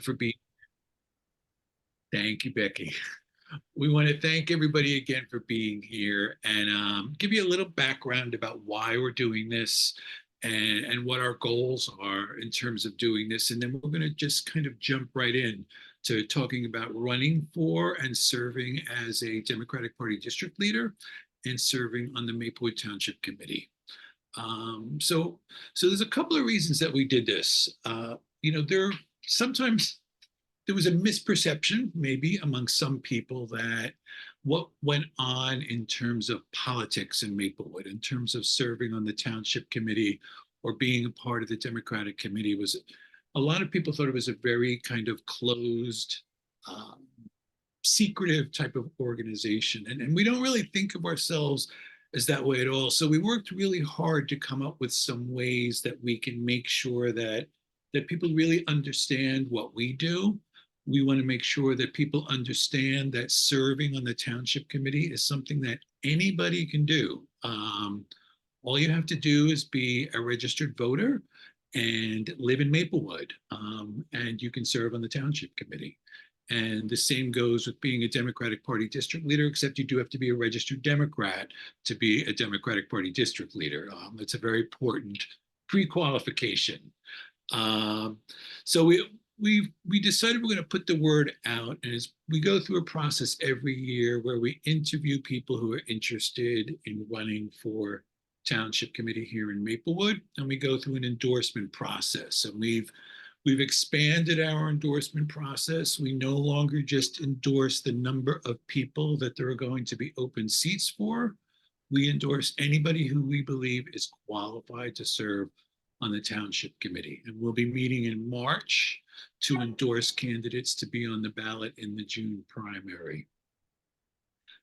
for being. Thank you, Becky. We want to thank everybody again for being here and give you a little background about why we're doing this and what our goals are in terms of doing this. And then we're going to just kind of jump right in to talking about running for and serving as a Democratic Party district leader and serving on the Maplewood Township Committee. So there's a couple of reasons that we did this. There sometimes there was a misperception, maybe among some people, that what went on in terms of politics in Maplewood, in terms of serving on the township committee or being a part of the Democratic Committee, was a lot of people thought it was a very kind of closed, um, secretive type of organization. And we don't really think of ourselves as that way at all. So we worked really hard to come up with some ways that we can make sure that people really understand what we do. We want to make sure that people understand that serving on the township committee is something that anybody can do. All you have to do is be a registered voter and live in Maplewood, and you can serve on the township committee. And the same goes with being a Democratic Party district leader, except you do have to be a registered Democrat to be a Democratic Party district leader. It's a very important pre-qualification. Um, so we decided we're going to put the word out, and as we go through a process every year where we interview people who are interested in running for township committee here in Maplewood, and we go through an endorsement process. And we've expanded our endorsement process. We no longer just endorse the number of people that there are going to be open seats for. We endorse anybody who we believe is qualified to serve on the township committee. And we'll be meeting in March to endorse candidates to be on the ballot in the June primary.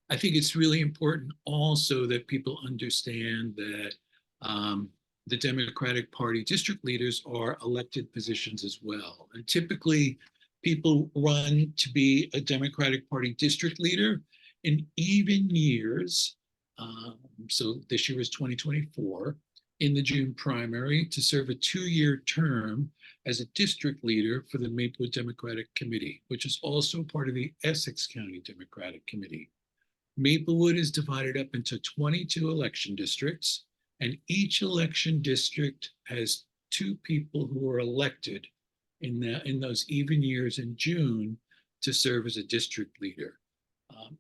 I think it's really important also that people understand that the Democratic Party district leaders are elected positions as well. And typically, people run to be a Democratic Party district leader in even years. So this year is 2024, in the June primary to serve a 2-year term as a district leader for the Maplewood Democratic Committee, which is also part of the Essex County Democratic Committee. Maplewood is divided up into 22 election districts, and each election district has 2 people who are elected in those even years in June to serve as a district leader.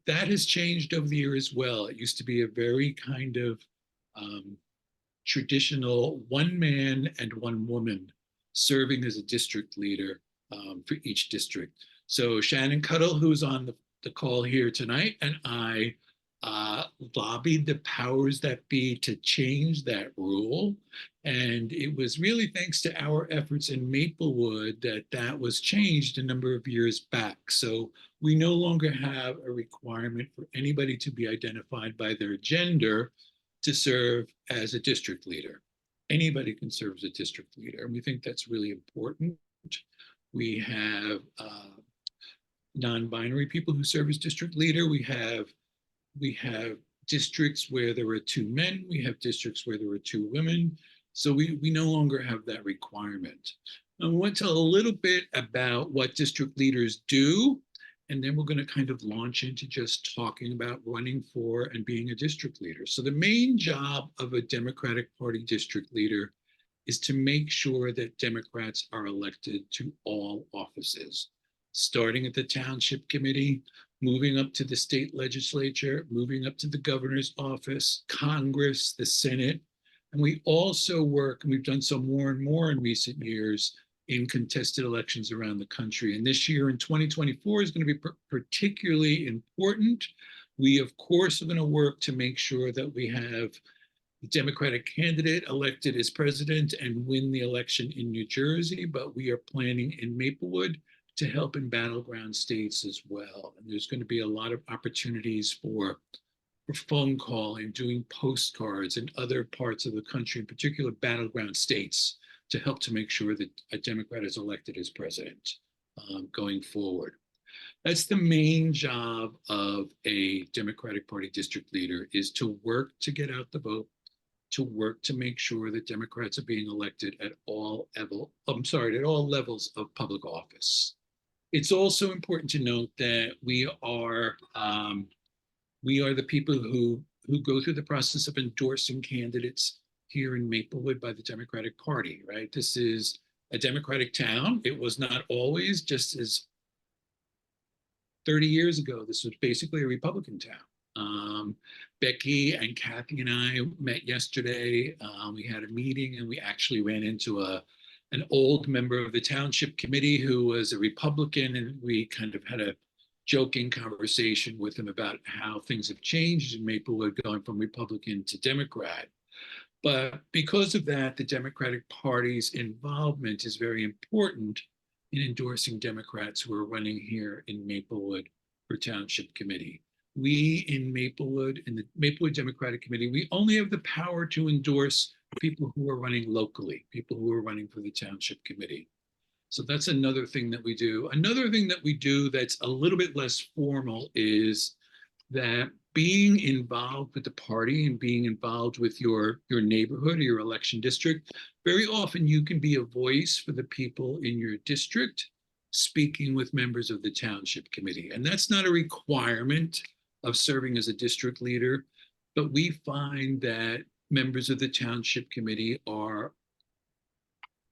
That has changed over the year as well. It used to be a very kind of traditional one man and one woman serving as a district leader for each district. So Shannon Cuddle, who's on the call here tonight, and I lobbied the powers that be to change that rule. And it was really thanks to our efforts in Maplewood that that was changed a number of years back. So we no longer have a requirement for anybody to be identified by their gender to serve as a district leader. Anybody can serve as a district leader, and we think that's really important. We have non-binary people who serve as district leader. We have districts where there are 2 men. We have districts where there are 2 women. So we no longer have that requirement. I want to tell a little bit about what district leaders do, and then we're going to kind of launch into just talking about running for and being a district leader. So the main job of a Democratic Party district leader is to make sure that Democrats are elected to all offices, starting at the township committee, moving up to the state legislature, moving up to the governor's office, Congress, the Senate. And we also work, and we've done so more and more in recent years, in contested elections around the country. And this year in 2024 is going to be particularly important. We, of course, are going to work to make sure that we have the Democratic candidate elected as president and win the election in New Jersey, but we are planning in Maplewood to help in battleground states as well. And there's going to be a lot of opportunities for phone calling, doing postcards in other parts of the country, in particular battleground states, to help to make sure that a Democrat is elected as president going forward. That's the main job of a Democratic Party district leader, is to work to get out the vote, to work to make sure that Democrats are being elected at at all levels of public office. It's also important to note that we are the people who go through the process of endorsing candidates here in Maplewood by the Democratic Party, right? This is a Democratic town. It was not always, just as 30 years ago, this was basically a Republican town. Becky and Kathy and I met yesterday. We had a meeting and we actually ran into an old member of the township committee who was a Republican, and we kind of had a joking conversation with him about how things have changed in Maplewood going from Republican to Democrat. But because of that, the Democratic Party's involvement is very important in endorsing Democrats who are running here in Maplewood for Township Committee. We in the Maplewood Democratic Committee, we only have the power to endorse people who are running locally, people who are running for the Township Committee. So that's another thing that we do. Another thing that we do that's a little bit less formal is that being involved with the party and being involved with your neighborhood or your election district, very often you can be a voice for the people in your district speaking with members of the Township Committee. And that's not a requirement of serving as a district leader, but we find that members of the Township Committee are,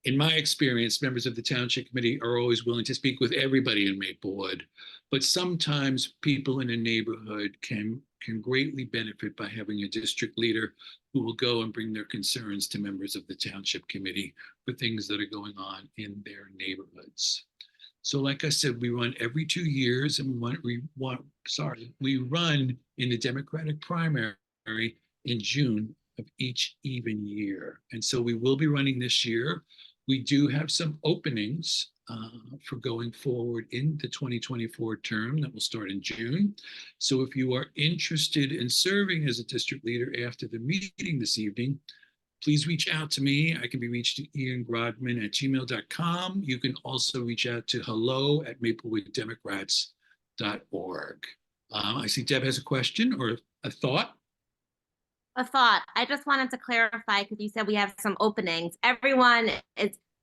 in my experience, members of the Township Committee are always willing to speak with everybody in Maplewood, but sometimes people in a neighborhood can greatly benefit by having a district leader who will go and bring their concerns to members of the Township Committee for things that are going on in their neighborhoods. So like I said, we run every 2 years, and we run in the Democratic primary in June of each even year. And so we will be running this year. We do have some openings for going forward in the 2024 term that will start in June. So if you are interested in serving as a district leader after the meeting this evening, please reach out to me. I can be reached at iangrodman@gmail.com. You can also reach out to hello@maplewood-democrats.org. I see Deb has a question or a thought. A thought. I just wanted to clarify, because you said we have some openings.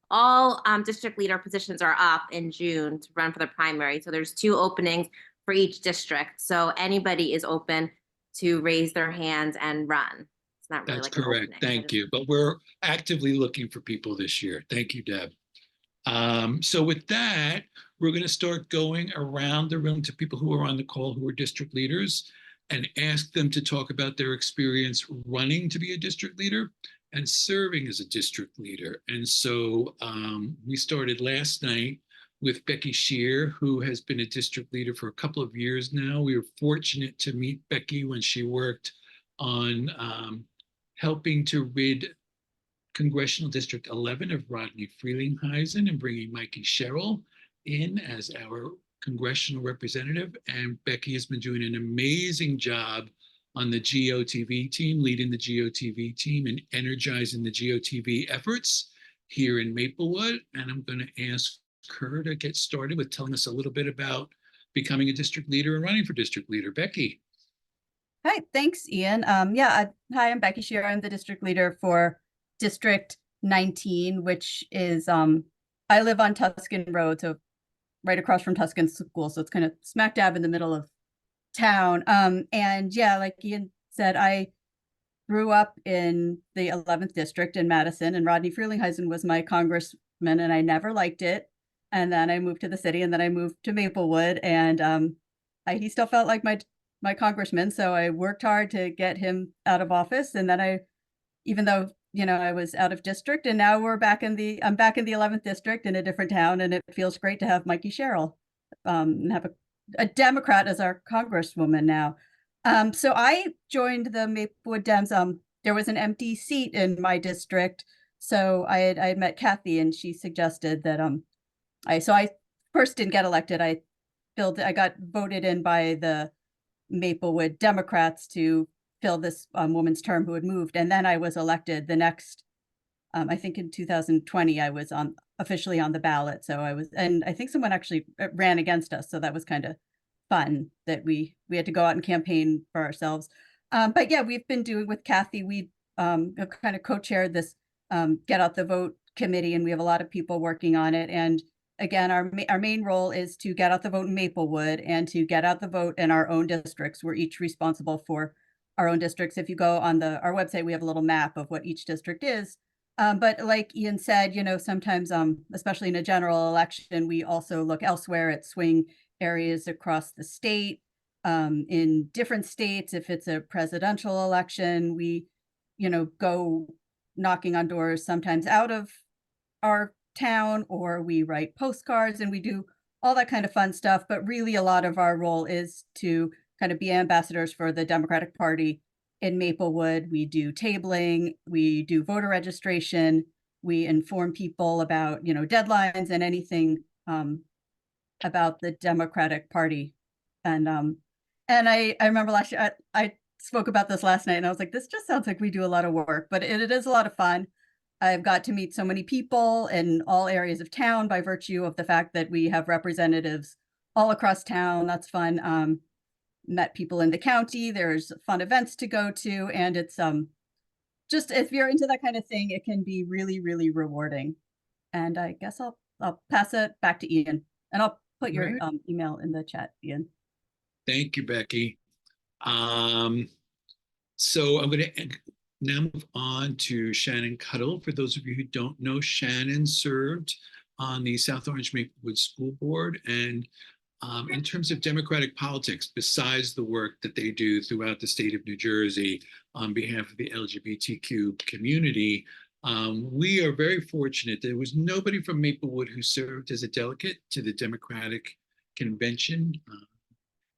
All district leader positions are up in June to run for the primary. So there's 2 openings for each district. So anybody is open to raise their hands and run. It's not really That's like correct. Thank you. But we're actively looking for people this year. Thank you, Deb. So with that, we're going to start going around the room to people who are on the call who are district leaders and ask them to talk about their experience running to be a district leader and serving as a district leader. And so we started last night with Becky Shear, who has been a district leader for a couple of years now. We were fortunate to meet Becky when she worked on helping to rid Congressional District 11 of Rodney Frelinghuysen and bringing Mikey Sherrill in as our congressional representative. And Becky has been doing an amazing job on the GOTV team, leading the GOTV team and energizing the GOTV efforts here in Maplewood. And I'm going to ask her to get started with telling us a little bit about becoming a district leader and running for district leader. Becky. Hi, thanks, Ian. Hi, I'm Becky Shear. I'm the district leader for District 19, which is, I live on Tuscan Road, so right across from Tuscan School. So it's kind of smack dab in the middle of town. And yeah, like Ian said, I grew up in the 11th district in Madison, and Rodney Frelinghuysen was my congressman, and I never liked it. And then I moved to the city, and then I moved to Maplewood, and he still felt like my congressman. So I worked hard to get him out of office. And then even though, I was out of district, and now I'm back in the 11th district in a different town. And it feels great to have Mikey Sherrill and have a Democrat as our congresswoman now. So I joined the Maplewood Dems. There was an empty seat in my district. So I had met Kathy, and she suggested that I first didn't get elected. I got voted in by the Maplewood Democrats to fill this woman's term who had moved. And then I was elected the next, I think in 2020, I was officially on the ballot. So and I think someone actually ran against us. So that was kind of fun that we had to go out and campaign for ourselves. But yeah, we've been doing with Kathy, we kind of co-chaired this Get Out the Vote committee, and we have a lot of people working on it. And again, our main role is to get out the vote in Maplewood and to get out the vote in our own districts. We're each responsible for our own districts. If you go on our website, we have a little map of what each district is. But like Ian said, sometimes, especially in a general election, we also look elsewhere at swing areas across the state. In different states, if it's a presidential election, we, go knocking on doors sometimes out of our town, or we write postcards and we do all that kind of fun stuff. But really, a lot of our role is to kind of be ambassadors for the Democratic Party in Maplewood. We do tabling, we do voter registration, we inform people about, deadlines and anything about the Democratic Party. And I remember last year, I spoke about this last night, and I was like, this just sounds like we do a lot of work, but it is a lot of fun. I've got to meet so many people in all areas of town by virtue of the fact that we have representatives all across town. That's fun. Met people in the county. There's fun events to go to, and it's just, if you're into that kind of thing, it can be really, really rewarding. And I guess I'll pass it back to Ian, and I'll put your email in the chat, Ian. Thank you, Becky. So I'm going to now move on to Shannon Cuddle. For those of you who don't know, Shannon served on the South Orange Maplewood School Board. And in terms of democratic politics, besides the work that they do throughout the state of New Jersey on behalf of the LGBTQ community, we are very fortunate. There was nobody from Maplewood who served as a delegate to the Democratic Convention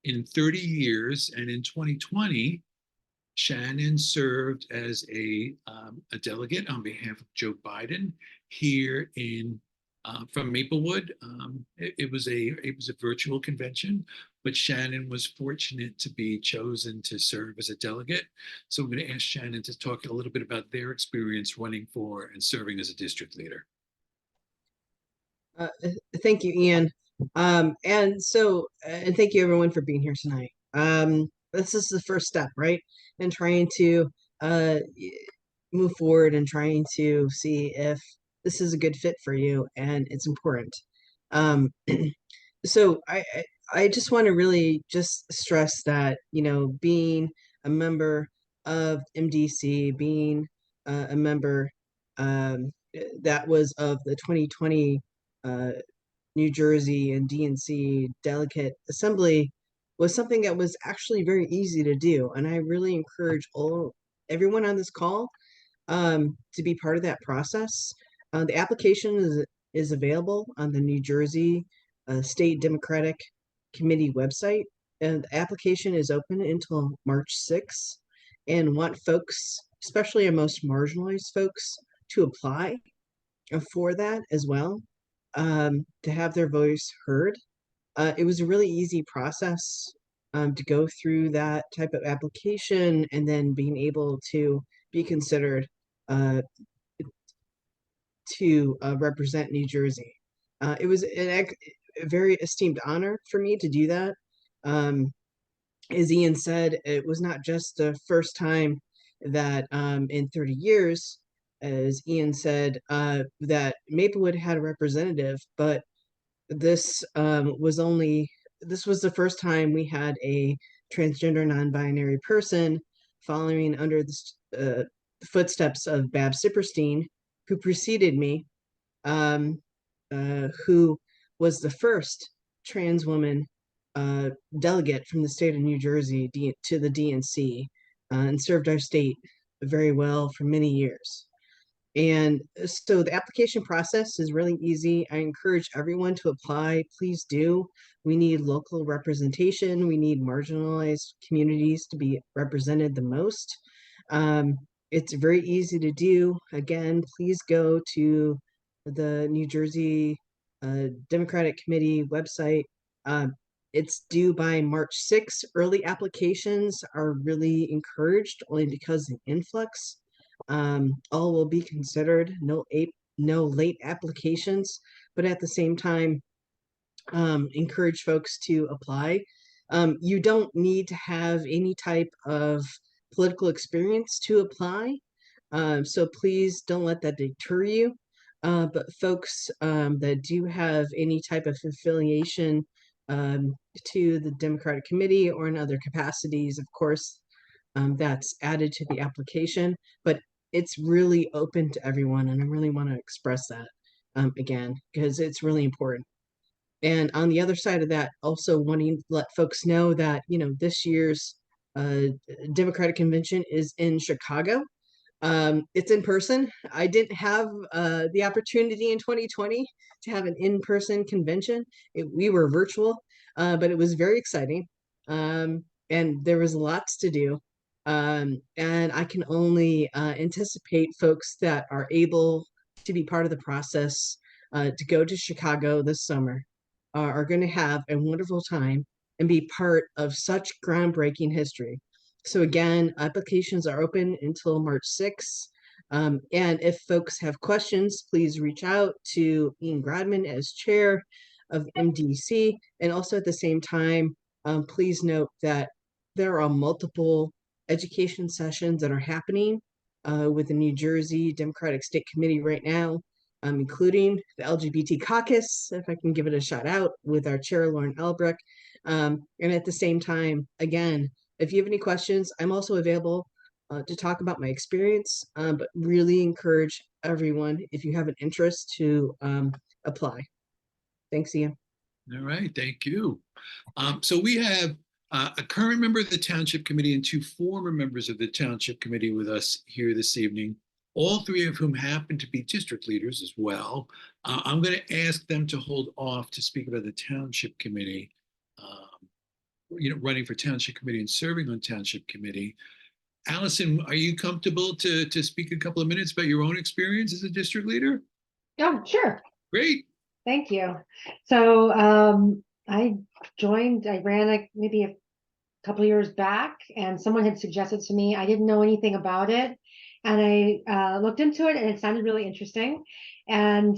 in 30 years. And in 2020, Shannon served as a delegate on behalf of Joe Biden here in from Maplewood. It was a virtual convention, but Shannon was fortunate to be chosen to serve as a delegate. So I'm going to ask Shannon to talk a little bit about their experience running for and serving as a district leader. Thank you, Ian. And thank you everyone for being here tonight. This is the first step, right? In trying to move forward and trying to see if this is a good fit for you, and it's important. So I just want to really just stress that, being a member of MDC, being a member that was of the 2020 New Jersey and DNC Delegate Assembly was something that was actually very easy to do. And I really encourage everyone on this call to be part of that process. The application is available on the New Jersey State Democratic Committee website. And the application is open until March 6th, and want folks, especially our most marginalized folks, to apply for that as well, to have their voice heard. It was a really easy process to go through that type of application, and then being able to be considered to represent New Jersey. It was a very esteemed honor for me to do that. As Ian said, it was not just the first time that in 30 years, as Ian said, that Maplewood had a representative, but this was the first time we had a transgender non-binary person following under the footsteps of Bab Sipperstein, who preceded me, who was the first trans woman delegate from the state of New Jersey to the DNC, and served our state very well for many years. And so the application process is really easy. I encourage everyone to apply. Please do. We need local representation. We need marginalized communities to be represented the most. It's very easy to do. Again, please go to the New Jersey Democratic Committee website. It's due by March 6th. Early applications are really encouraged only because of influx. All will be considered, no late applications, but at the same time, encourage folks to apply. You don't need to have any type of political experience to apply. So please don't let that deter you. But folks that do have any type of affiliation to the Democratic Committee or in other capacities, of course, that's added to the application. But it's really open to everyone, and I really want to express that again, because it's really important. And on the other side of that, also wanting to let folks know that, this year's Democratic Convention is in Chicago. It's in person. I didn't have the opportunity in 2020 to have an in-person convention. We were virtual, but it was very exciting. And there was lots to do. And I can only anticipate folks that are able to be part of the process to go to Chicago this summer are going to have a wonderful time and be part of such groundbreaking history. So again, applications are open until March 6th. And if folks have questions, please reach out to Ian Gradman as chair of MDC. And also at the same time, please note that there are multiple education sessions that are happening with the New Jersey Democratic State Committee right now, including the LGBT caucus, if I can give it a shout out, with our chair, Lauren Albrecht. And at the same time, again, if you have any questions, I'm also available to talk about my experience, but really encourage everyone, if you have an interest, to apply. Thanks, Ian. All right, thank you. So we have a current member of the Township Committee and two former members of the Township Committee with us here this evening, all three of whom happen to be district leaders as well. I'm going to ask them to hold off to speak about the Township Committee, running for Township Committee and serving on Township Committee. Allison, are you comfortable to speak a couple of minutes about your own experience as a district leader? Oh, sure. Great. Thank you. So I ran maybe a couple of years back, and someone had suggested to me, I didn't know anything about it. And I looked into it, and it sounded really interesting. And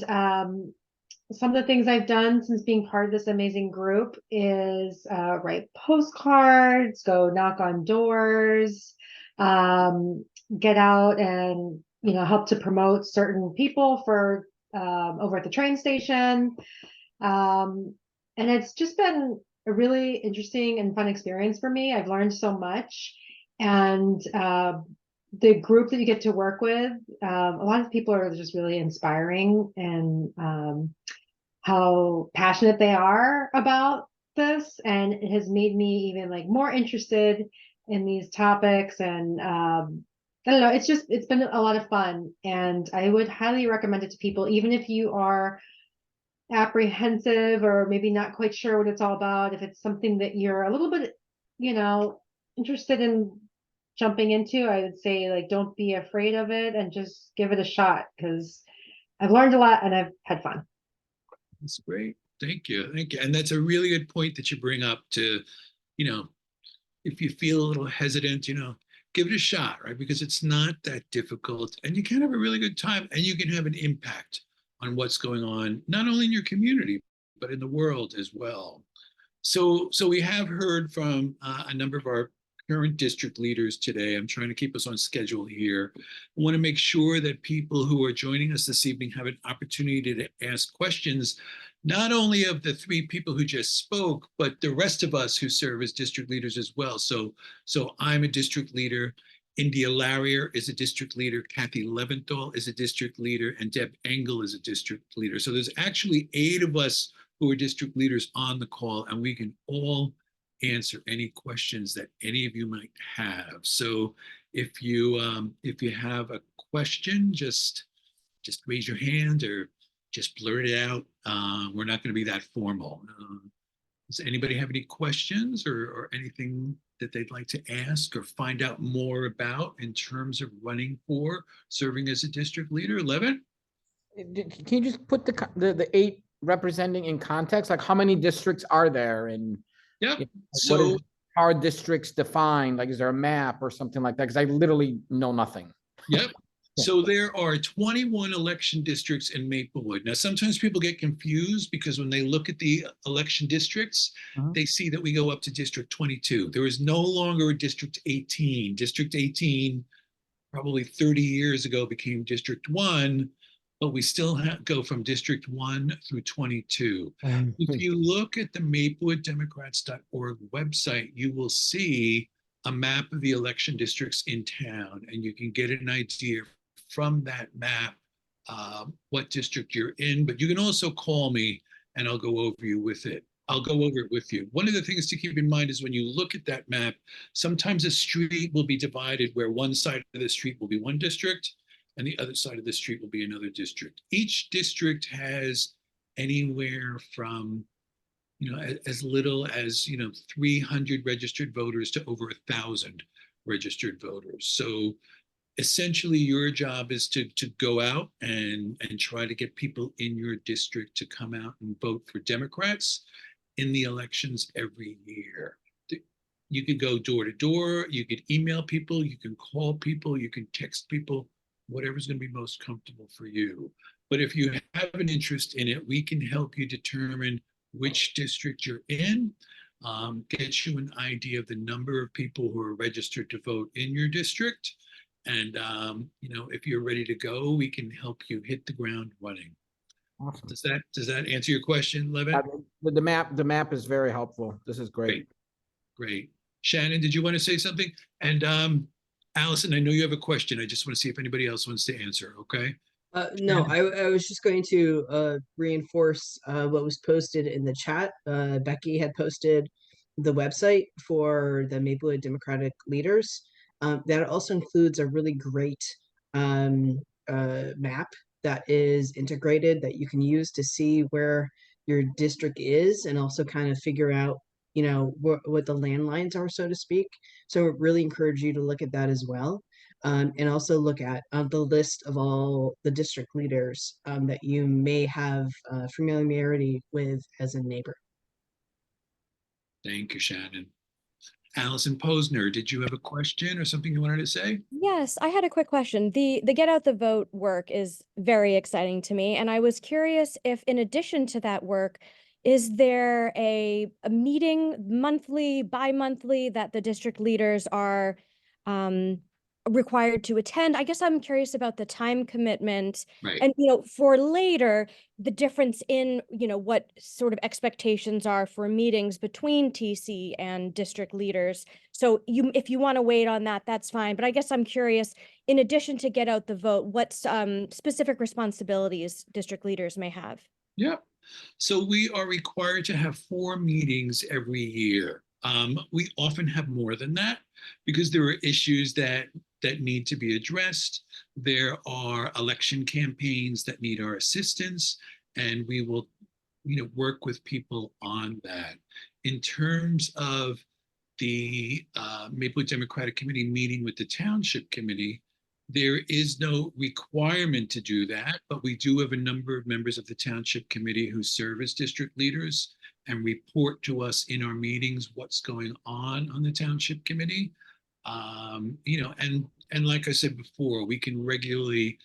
some of the things I've done since being part of this amazing group is write postcards, go knock on doors, get out and, help to promote certain people for over at the train station. And it's just been a really interesting and fun experience for me. I've learned so much. And the group that you get to work with, a lot of people are just really inspiring, and how passionate they are about this. And it has made me even more interested in these topics. And I don't know, it's been a lot of fun, and I would highly recommend it to people, even if you are apprehensive or maybe not quite sure what it's all about. If it's something that you're a little bit, interested in jumping into, I would say, don't be afraid of it and just give it a shot, because I've learned a lot and I've had fun. That's great. Thank you. Thank you. And that's a really good point that you bring up to, if you feel a little hesitant, give it a shot, right? Because it's not that difficult, and you can have a really good time, and you can have an impact on what's going on, not only in your community, but in the world as well. So we have heard from a number of our current district leaders today. I'm trying to keep us on schedule here. I want to make sure that people who are joining us this evening have an opportunity to ask questions, not only of the three people who just spoke, but the rest of us who serve as district leaders as well. So I'm a district leader. India Larrier is a district leader. Kathy Leventhal is a district leader, and Deb Engel is a district leader. So there's actually 8 of us who are district leaders on the call, and we can all answer any questions that any of you might have. So if you have a question, just raise your hand or just blurt it out. We're not going to be that formal. Does anybody have any questions or anything that they'd like to ask or find out more about in terms of running for serving as a district leader? Levin? Can you just put the 8 representing in context? Like, how many districts are there, and Yep. So how are districts defined? Like, is there a map or something like that? Because I literally know nothing. Yep. So there are 21 election districts in Maplewood. Now, sometimes people get confused because when they look at the election districts, they see that we go up to District 22. There is no longer a District 18. District 18 probably 30 years ago became District 1, but we still go from District 1 through 22. If you look at the MaplewoodDemocrats.org website, you will see a map of the election districts in town, and you can get an idea from that map what district you're in. But you can also call me and I'll go over you with it. I'll go over it with you. One of the things to keep in mind is when you look at that map, sometimes a street will be divided where one side of the street will be one district and the other side of the street will be another district. Each district has anywhere from, as little as, 300 registered voters to over 1,000 registered voters. So essentially your job is to go out and try to get people in your district to come out and vote for Democrats in the elections every year. You could go door to door, you could email people, you can call people, you can text people, whatever's going to be most comfortable for you. But if you have an interest in it, we can help you determine which district you're in, get you an idea of the number of people who are registered to vote in your district. And, if you're ready to go, we can help you hit the ground running. Awesome. Does that answer your question, Levin? The map is very helpful. This is great. Great. Shannon, did you want to say something? And Allison, I know you have a question. I just want to see if anybody else wants to answer. Okay. No, I was just going to reinforce what was posted in the chat. Becky had posted the website for the Maplewood Democratic Leaders. That also includes a really great map that is integrated that you can use to see where your district is and also kind of figure out, what the landlines are, so to speak. So really encourage you to look at that as well. And also look at the list of all the district leaders that you may have familiarity with as a neighbor. Thank you, Shannon. Allison Posner, did you have a question or something you wanted to say? Yes, I had a quick question. The Get Out the Vote work is very exciting to me, and I was curious if, in addition to that work, is there a meeting monthly, bi-monthly that the district leaders are required to attend? I guess I'm curious about the time commitment, Right. and for later, the difference in what sort of expectations are for meetings between TC and district leaders. So if you want to wait on that, that's fine. But I guess I'm curious, in addition to Get Out the Vote, what specific responsibilities district leaders may have? Yeah. So we are required to have 4 meetings every year. We often have more than that because there are issues that need to be addressed. There are election campaigns that need our assistance, and we will, work with people on that. In terms of the Maplewood Democratic Committee meeting with the Township Committee, there is no requirement to do that, but we do have a number of members of the Township Committee who serve as district leaders and report to us in our meetings what's going on the Township Committee. And like I said before, we can regularly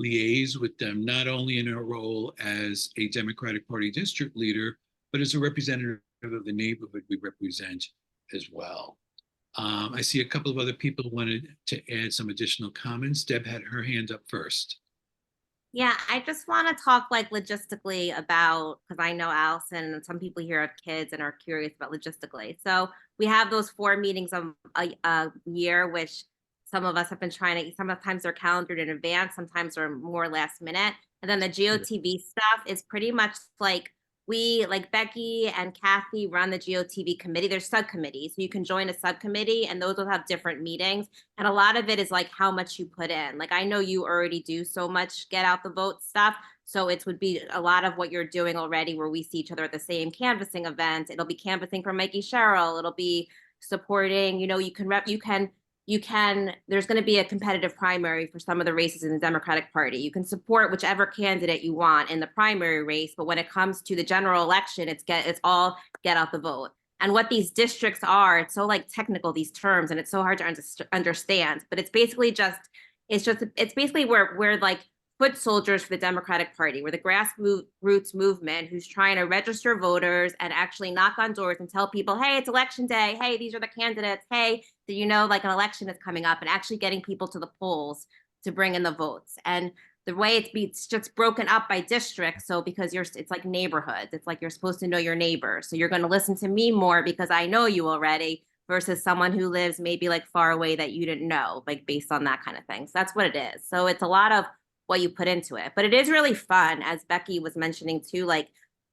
liaise with them, not only in our role as a Democratic Party district leader, but as a representative of the neighborhood we represent as well. I see a couple of other people wanted to add some additional comments. Deb had her hand up first. Yeah, I just want to talk logistically about, because I know Allison and some people here have kids and are curious about logistically. So we have those 4 meetings a year, which some of us have been trying to, sometimes they're calendared in advance, sometimes they're more last minute. And then the GOTV stuff is pretty much Becky and Kathy run the GOTV committee. There's subcommittees, so you can join a subcommittee and those will have different meetings. And a lot of it is how much you put in. I know you already do so much Get Out the Vote stuff. So it would be a lot of what you're doing already where we see each other at the same canvassing event. It'll be canvassing for Mikey Sherrill. It'll be supporting, there's going to be a competitive primary for some of the races in the Democratic Party. You can support whichever candidate you want in the primary race, but when it comes to the general election, it's all Get Out the Vote. And what these districts are, it's so technical, these terms, and it's so hard to understand, but it's basically we're foot soldiers for the Democratic Party. We're the grassroots movement who's trying to register voters and actually knock on doors and tell people, hey, it's election day. Hey, these are the candidates. Hey, So like an election is coming up and actually getting people to the polls to bring in the votes. And the way it's just broken up by district. So because it's like neighborhoods, it's like you're supposed to know your neighbors. So you're going to listen to me more because I know you already versus someone who lives maybe like far away that you didn't know, like based on that kind of thing. So that's what it is. So it's a lot of what you put into it, but it is really fun. As Becky was mentioning too, like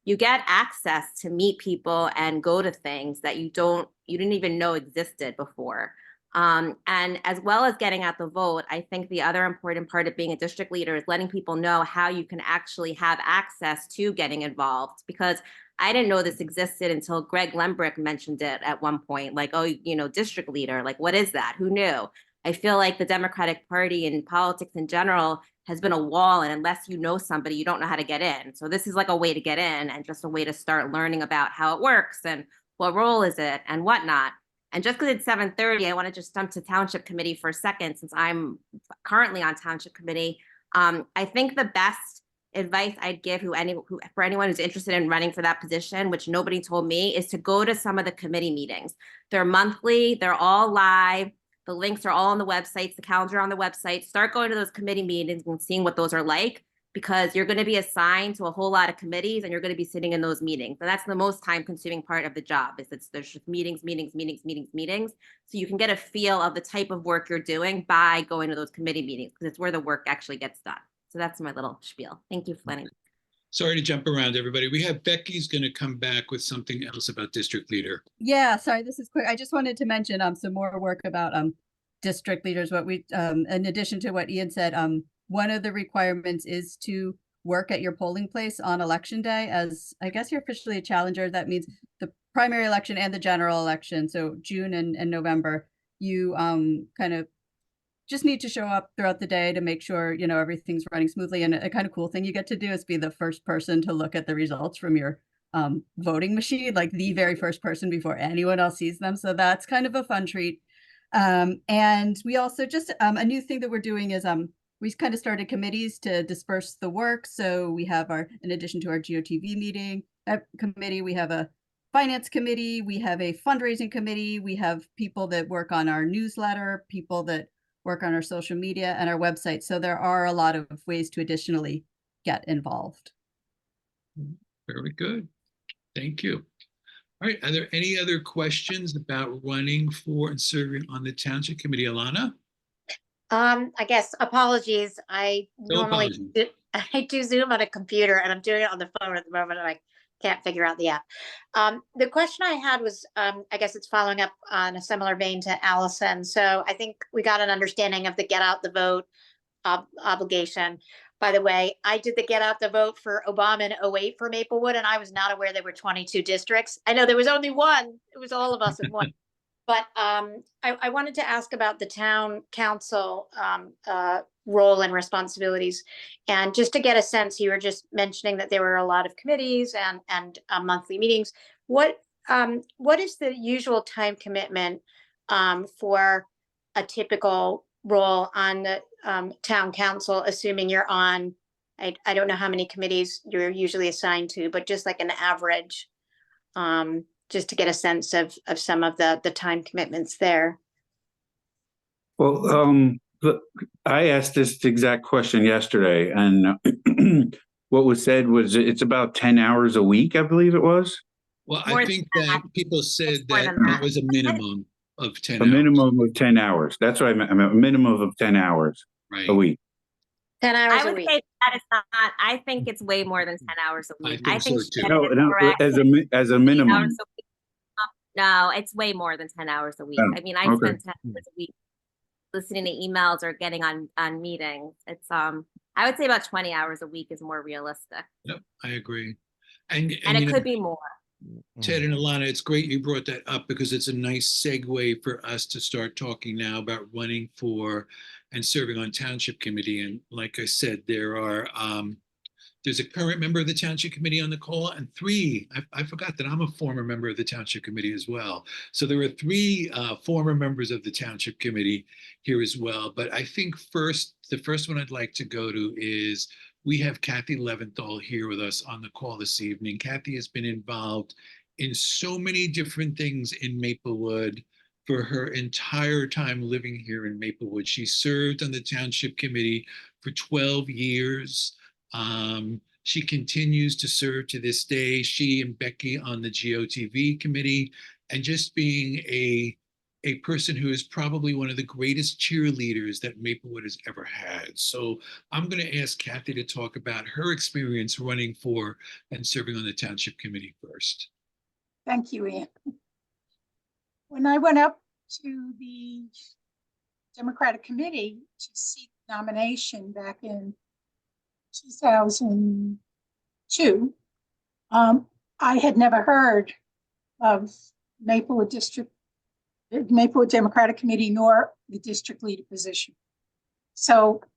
you get access to meet people and go to things that you didn't even know existed before. And as well as getting out the vote, I think the other important part of being a district leader is letting people know how you can actually have access to getting involved, because I didn't know this existed until Greg Lembrick mentioned it at one point, like, oh, district leader, like, what is that? Who knew? I feel like the Democratic Party and politics in general has been a wall, and unless you know somebody, you don't know how to get in. So this is like a way to get in and just a way to start learning about how it works and what role is it and whatnot. And just because it's 7:30, I want to just jump to Township Committee for a second, since I'm currently on Township Committee. I think the best advice I'd give for anyone who's interested in running for that position, which nobody told me, is to go to some of the committee meetings. They're monthly, they're all live. The links are all on the websites, the calendar on the website. Start going to those committee meetings and seeing what those are like, because you're going to be assigned to a whole lot of committees and you're going to be sitting in those meetings. And that's the most time consuming part of the job, is there's just meetings. So you can get a feel of the type of work you're doing by going to those committee meetings, because it's where the work actually gets done. So that's my little spiel. Thank you for letting me. Sorry to jump around, everybody. We have Becky's going to come back with something else about district leader. Yeah, sorry, this is quick. I just wanted to mention some more work about district leaders. What we in addition to what Ian said, one of the requirements is to work at your polling place on election day, as I guess you're officially a challenger. That means the primary election and the general election. So June and November, you kind of just need to show up throughout the day to make sure, everything's running smoothly. And a kind of cool thing you get to do is be the first person to look at the results from your voting machine, like the very first person before anyone else sees them. So that's kind of a fun treat. And we also just, a new thing that we're doing is we kind of started committees to disperse the work. So we have in addition to our GOTV meeting committee, we have a finance committee, we have a fundraising committee, we have people that work on our newsletter, people that work on our social media and our website. So there are a lot of ways to additionally get involved. Very good. Thank you. All right. Are there any other questions about running for and serving on the Township Committee? Alana? I guess apologies. I No normally apologies. I do Zoom on a computer, and I'm doing it on the phone at the moment, and I can't figure out the app. The question I had was, I guess it's following up on a similar vein to Allison. So I think we got an understanding of the get out the vote obligation. By the way, I did the get out the vote for Obama in 2008 for Maplewood, and I was not aware there were 22 districts. I know there was only one. It was all of us in one. But I wanted to ask about the town council role and responsibilities. And just to get a sense, you were just mentioning that there were a lot of committees and monthly meetings. What is the usual time commitment for a typical role on the town council, assuming you're on, I don't know how many committees you're usually assigned to, but just like an average, just to get a sense of some of the time commitments there. Well, I asked this exact question yesterday, and what was said was it's about 10 hours a week, I believe it was. Well, More I think than that people said It's more that than that that. was a minimum of 10 A hours. minimum of 10 hours. That's what I meant. I meant a minimum of 10 hours Right. a week. 10 hours I a would week. say that it's not. I think it's way more than 10 hours a week. I think so, too. Shannon is No, correct. as a 8 minimum. hours a week. No, it's way more than 10 hours a week. Oh, I mean, I okay. spend 10 hours a week listening to emails or getting on meetings. It's I would say about 20 hours a week is more realistic. Yep, I agree. And And it could be more. Ted and Alana, it's great you brought that up, because it's a nice segue for us to start talking now about running for and serving on Township Committee. And like I said, there's a current member of the Township Committee on the call, and I forgot that I'm a former member of the Township Committee as well. So there are 3 former members of the Township Committee here as well. But I think the first one I'd like to go to is, we have Kathy Leventhal here with us on the call this evening. Kathy has been involved in so many different things in Maplewood for her entire time living here in Maplewood. She served on the Township Committee for 12 years. She continues to serve to this day, she and Becky on the GOTV committee, and just being a person who is probably one of the greatest cheerleaders that Maplewood has ever had. So I'm going to ask Kathy to talk about her experience running for and serving on the Township Committee first. Thank you, Ian. When I went up to the Democratic Committee to seek nomination back in 2002, I had never heard of Maplewood Democratic Committee, nor the district leader position. So it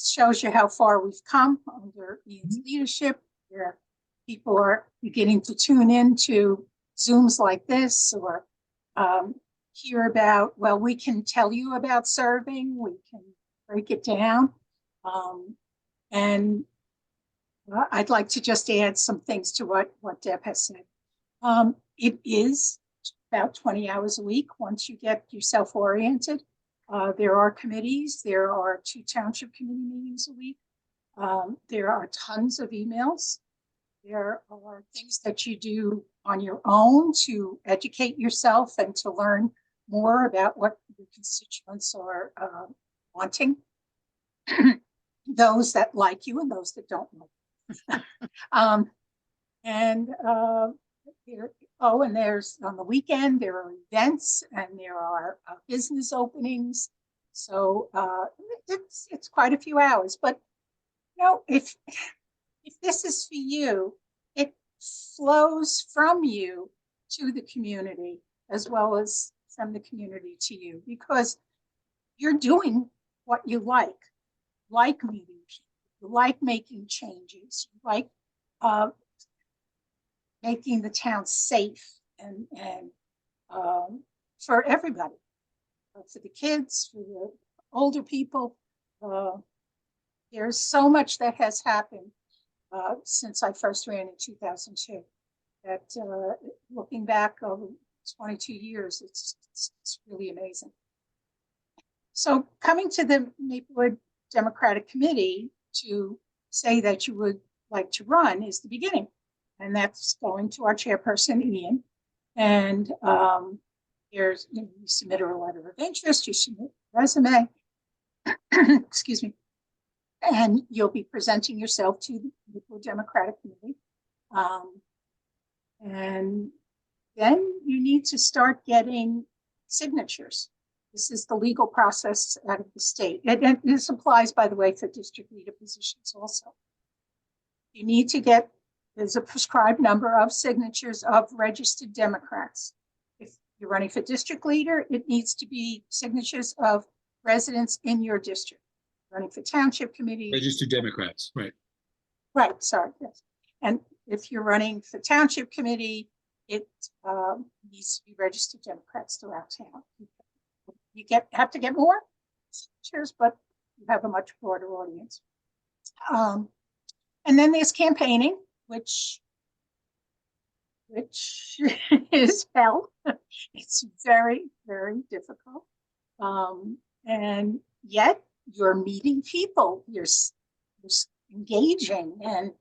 shows you how far we've come under Ian's leadership, where people are beginning to tune into Zooms like this, or hear about, well, we can tell you about serving, we can break it down. And I'd like to just add some things to what Deb has said. It is about 20 hours a week once you get yourself oriented. There are committees, there are 2 township committee meetings a week. There are tons of emails. There are things that you do on your own to educate yourself and to learn more about what your constituents are wanting. Those that like you and those that don't like you. And there's on the weekend, there are events and there are business openings. So it's quite a few hours, but you know, if this is for you, it flows from you to the community as well as from the community to you, because you're doing what you like meeting people, you like making changes, you like making the town safe and for everybody, for the kids, for the older people. There's so much that has happened since I first ran in 2002 that looking back over 22 years, it's really amazing. So coming to the Maplewood Democratic Committee to say that you would like to run is the beginning. And that's going to our chairperson, Ian. And there's, you submit a letter of interest, you submit a resume, excuse me, and you'll be presenting yourself to the Maplewood Democratic Committee. And then you need to start getting signatures. This is the legal process out of the state. And this applies, by the way, for district leader positions also. You need to get, there's a prescribed number of signatures of registered Democrats. If you're running for district leader, it needs to be signatures of residents in your district. Running for township committee. Registered Democrats, right. Right, sorry, yes. And if you're running for township committee, it needs to be registered Democrats throughout town. You have to get more signatures, but you have a much broader audience. And then there's campaigning, which is hell. It's very, very difficult. And yet you're meeting people, you're engaging, and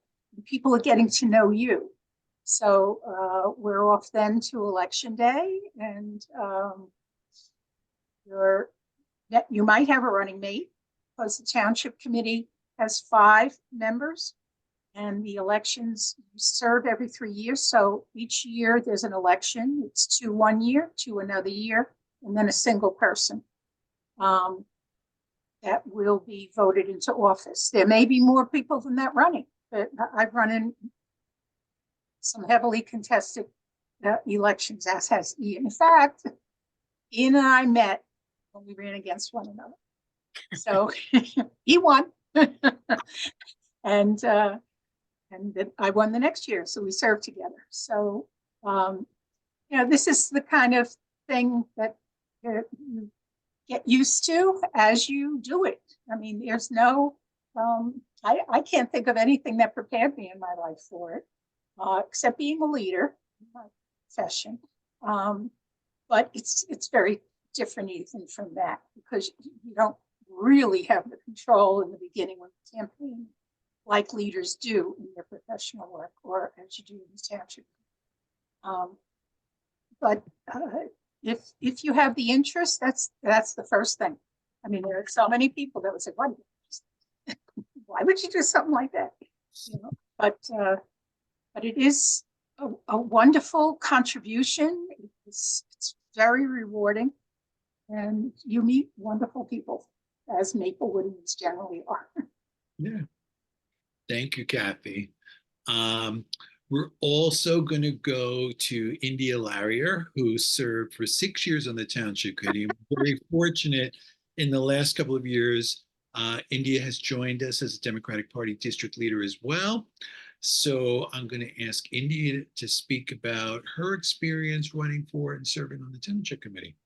people are getting to know you. So we're off then to election day, and you might have a running mate because the township committee has 5 members, and the elections serve every 3 years. So each year there's an election. It's 2 1 year, 2 another year, and then a single person that will be voted into office. There may be more people than that running, but I've run in some heavily contested elections, as has Ian. In fact, Ian and I met when we ran against one another. So he won. And then I won the next year, so we served together. So, this is the kind of thing that you get used to as you do it. I mean, there's no, I can't think of anything that prepared me in my life for it, except being a leader in my profession. But it's very different even from that, because you don't really have the control in the beginning when the campaign, like leaders do in their professional work, or as you do in the township. But if you have the interest, that's the first thing. I mean, there are so many people that would say, "What? Why would you do something like that?" You know, but it is a wonderful contribution. It's very rewarding, and you meet wonderful people, as Maplewoodians generally are. Yeah. Thank you, Kathy. We're also going to go to India Larrier, who served for 6 years on the Township Committee. We're very fortunate in the last couple of years, India has joined us as a Democratic Party district leader as well. So I'm going to ask India to speak about her experience running for and serving on the Township Committee.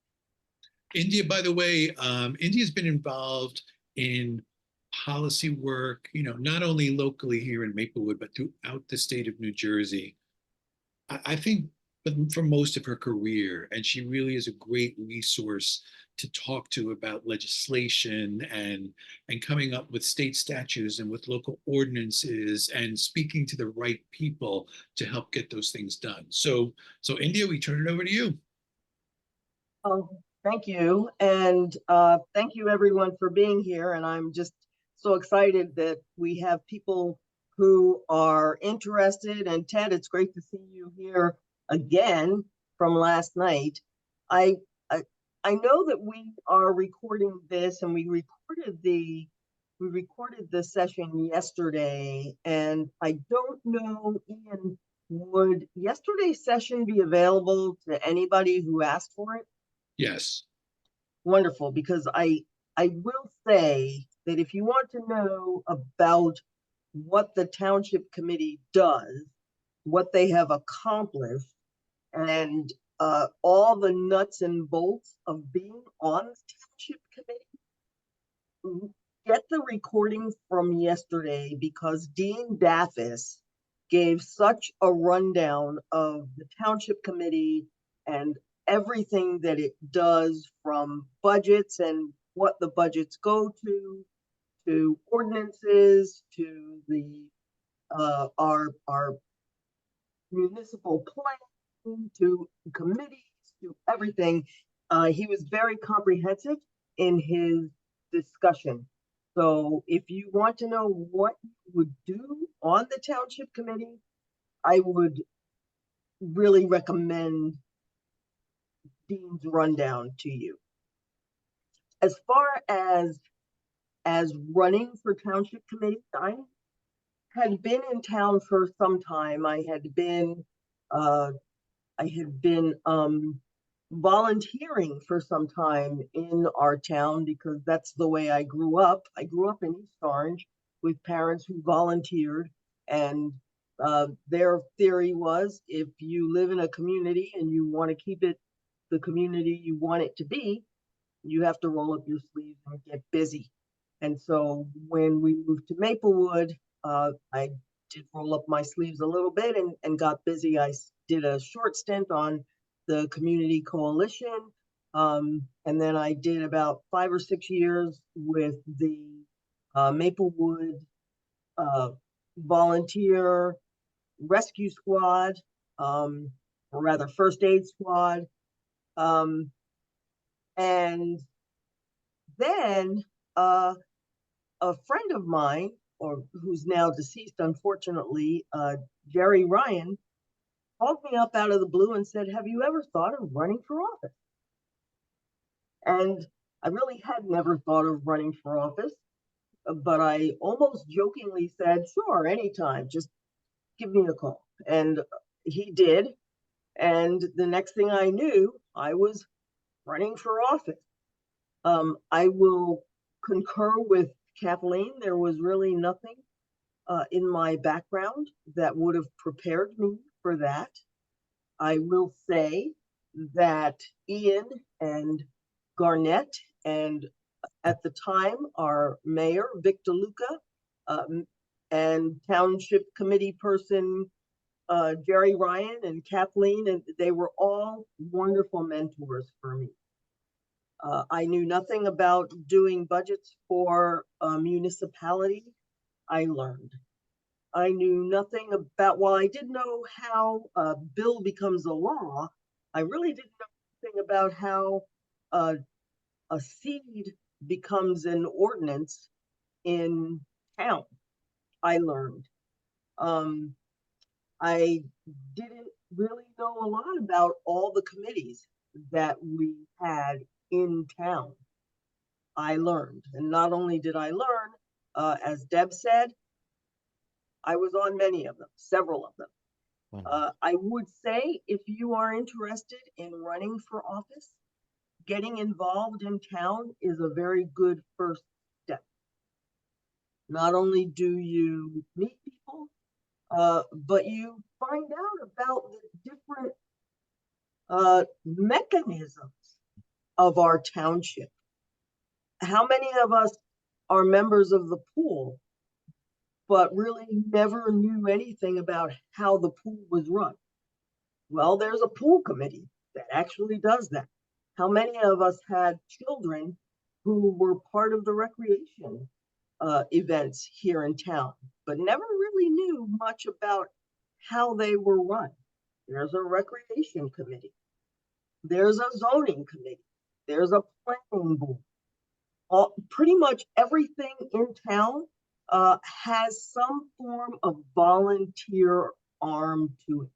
India, by the way, India's been involved in policy work, not only locally here in Maplewood, but throughout the state of New Jersey. I think for most of her career, and she really is a great resource to talk to about legislation and coming up with state statutes and with local ordinances and speaking to the right people to help get those things done. So India, we turn it over to you. Oh, thank you. And thank you everyone for being here. And I'm just so excited that we have people who are interested. And Ted, it's great to see you here again from last night. I know that we are recording this, and we recorded the session yesterday, and I don't know, Ian, would yesterday's session be available to anybody who asked for it? Yes. Wonderful, because I will say that if you want to know about what the Township Committee does, what they have accomplished, and all the nuts and bolts of being on the Township Committee, get the recording from yesterday, because Dean Daffis gave such a rundown of the Township Committee and everything that it does, from budgets and what the budgets go to ordinances, to the our municipal plan, to committees, to everything. He was very comprehensive in his discussion. So if you want to know what you would do on the Township Committee, I would really recommend Dean's rundown to you. As far as running for Township Committee, I had been in town for some time. I had been volunteering for some time in our town, because that's the way I grew up. I grew up in East Orange with parents who volunteered, and their theory was, if you live in a community and you want to keep it the community you want it to be, you have to roll up your sleeves and get busy. And so when we moved to Maplewood, I did roll up my sleeves a little bit and got busy. I did a short stint on the community coalition. And then I did about 5 or 6 years with the Maplewood volunteer rescue squad, or rather first aid squad. And then a friend of mine, or who's now deceased, unfortunately, Jerry Ryan, called me up out of the blue and said, "Have you ever thought of running for office?" And I really had never thought of running for office, but I almost jokingly said, "Sure, anytime, just give me a call." And he did. And the next thing I knew, I was running for office. I will concur with Kathleen. There was really nothing in my background that would have prepared me for that. I will say that Ian and Garnett, and at the time our mayor, Vic DeLuca, and Township Committee person Jerry Ryan and Kathleen, and they were all wonderful mentors for me. I knew nothing about doing budgets for a municipality. I learned. I knew nothing about, while I did know how a bill becomes a law, I really didn't know anything about how a seed becomes an ordinance in town. I learned. I didn't really know a lot about all the committees that we had in town. I learned. And not only did I learn, as Deb said, I was on many of them, several of them. I would say if you are interested in running for office, getting involved in town is a very good first step. Not only do you meet people, but you find out about the different mechanisms of our township. How many of us are members of the pool, but really never knew anything about how the pool was run? Well, there's a pool committee that actually does that. How many of us had children who were part of the recreation events here in town, but never really knew much about how they were run? There's a recreation committee. There's a zoning committee. There's a planning board. Pretty much everything in town has some form of volunteer arm to it.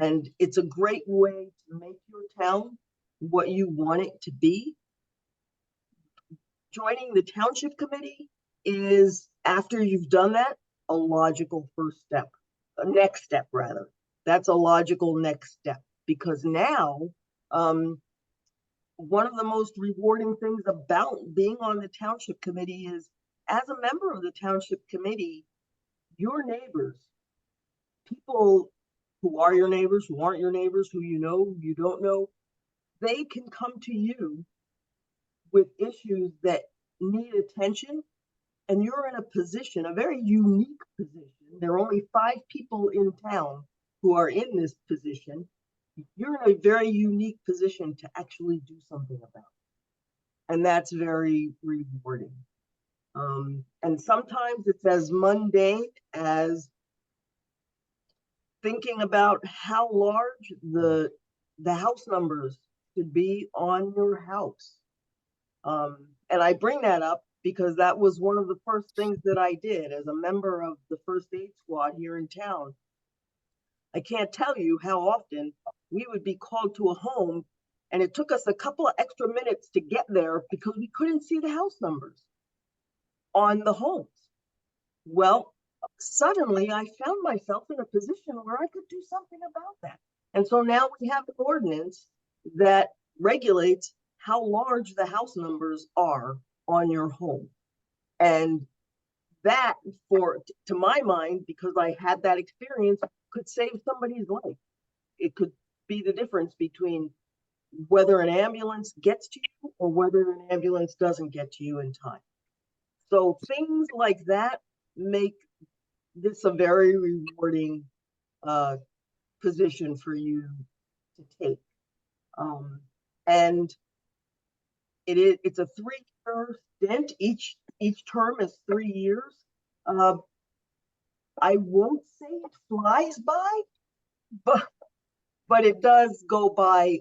And it's a great way to make your town what you want it to be. Joining the township committee is, after you've done that, a logical first step, a next step rather. That's a logical next step, because now one of the most rewarding things about being on the township committee is, as a member of the township committee, your neighbors, people who are your neighbors, who aren't your neighbors, who you know, who you don't know, they can come to you with issues that need attention, and you're in a position, a very unique position. There are only 5 people in town who are in this position. You're in a very unique position to actually do something about it. And that's very rewarding. And sometimes it's as mundane as thinking about how large the house numbers should be on your house. And I bring that up because that was one of the first things that I did as a member of the first aid squad here in town. I can't tell you how often we would be called to a home, and it took us a couple of extra minutes to get there because we couldn't see the house numbers on the homes. Well, suddenly I found myself in a position where I could do something about that. And so now we have an ordinance that regulates how large the house numbers are on your home. And that, to my mind, because I had that experience, could save somebody's life. It could be the difference between whether an ambulance gets to you or whether an ambulance doesn't get to you in time. So things like that make this a very rewarding position for you to take. And it's a 3-year stint. Each term is 3 years. I won't say it flies by, but it does go by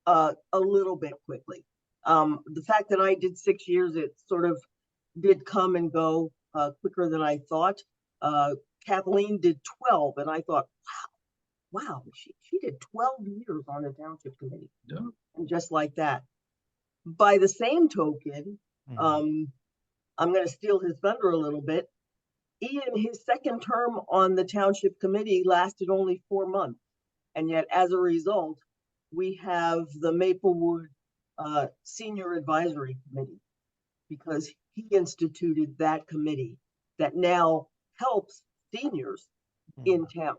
a little bit quickly. The fact that I did 6 years, it sort of did come and go quicker than I thought. Kathleen did 12, and I thought, wow, she did 12 years on the township committee. Yeah. And just like that. By the same token, I'm going to steal his thunder a little bit. Ian, his second term on the township committee lasted only 4 months. And yet, as a result, we have the Maplewood Senior Advisory Committee, because he instituted that committee that now helps seniors in town.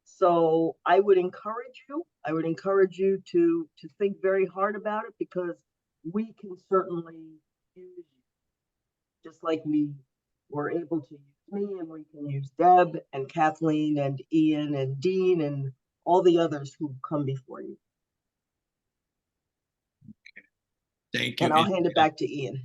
So I would encourage you to think very hard about it, because we can certainly use you, just like we were able to use me, and we can use Deb and Kathleen and Ian and Dean and all the others who come before you. Thank you. And I'll hand it back to Ian.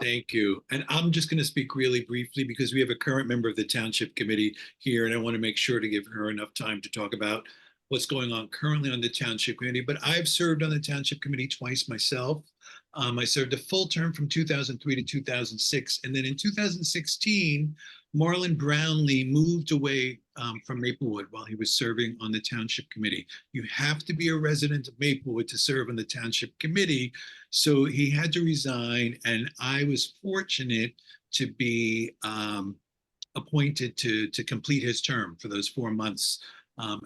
Thank you. And I'm just going to speak really briefly because we have a current member of the Township Committee here, and I want to make sure to give her enough time to talk about what's going on currently on the Township Committee. But I've served on the Township Committee twice myself. I served a full term from 2003 to 2006. And then in 2016, Marlon Brownlee moved away from Maplewood while he was serving on the Township Committee. You have to be a resident of Maplewood to serve on the Township Committee. So he had to resign, and I was fortunate to be appointed to complete his term for those 4 months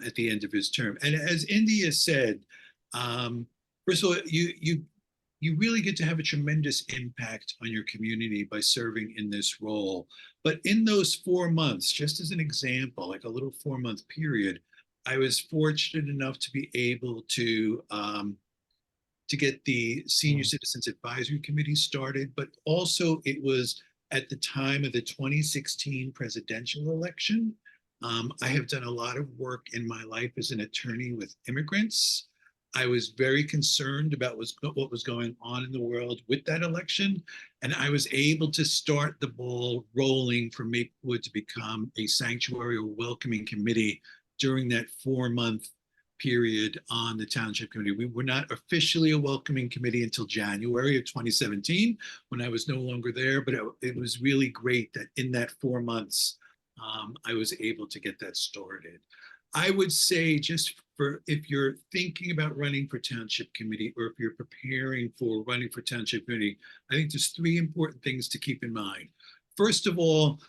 at the end of his term. And as India said, first of all, you really get to have a tremendous impact on your community by serving in this role. But in those 4 months, just as an example, like a little 4-month period, I was fortunate enough to be able to get the Senior Citizens Advisory Committee started, but also it was at the time of the 2016 presidential election. I have done a lot of work in my life as an attorney with immigrants. I was very concerned about what was going on in the world with that election, and I was able to start the ball rolling for Maplewood to become a sanctuary or welcoming committee during that 4-month period on the Township Committee. We were not officially a welcoming committee until January of 2017, when I was no longer there, but it was really great that in that 4 months, I was able to get that started. I would say, just for if you're thinking about running for Township Committee, or if you're preparing for running for Township Committee, I think there's 3 important things to keep in mind. First of all,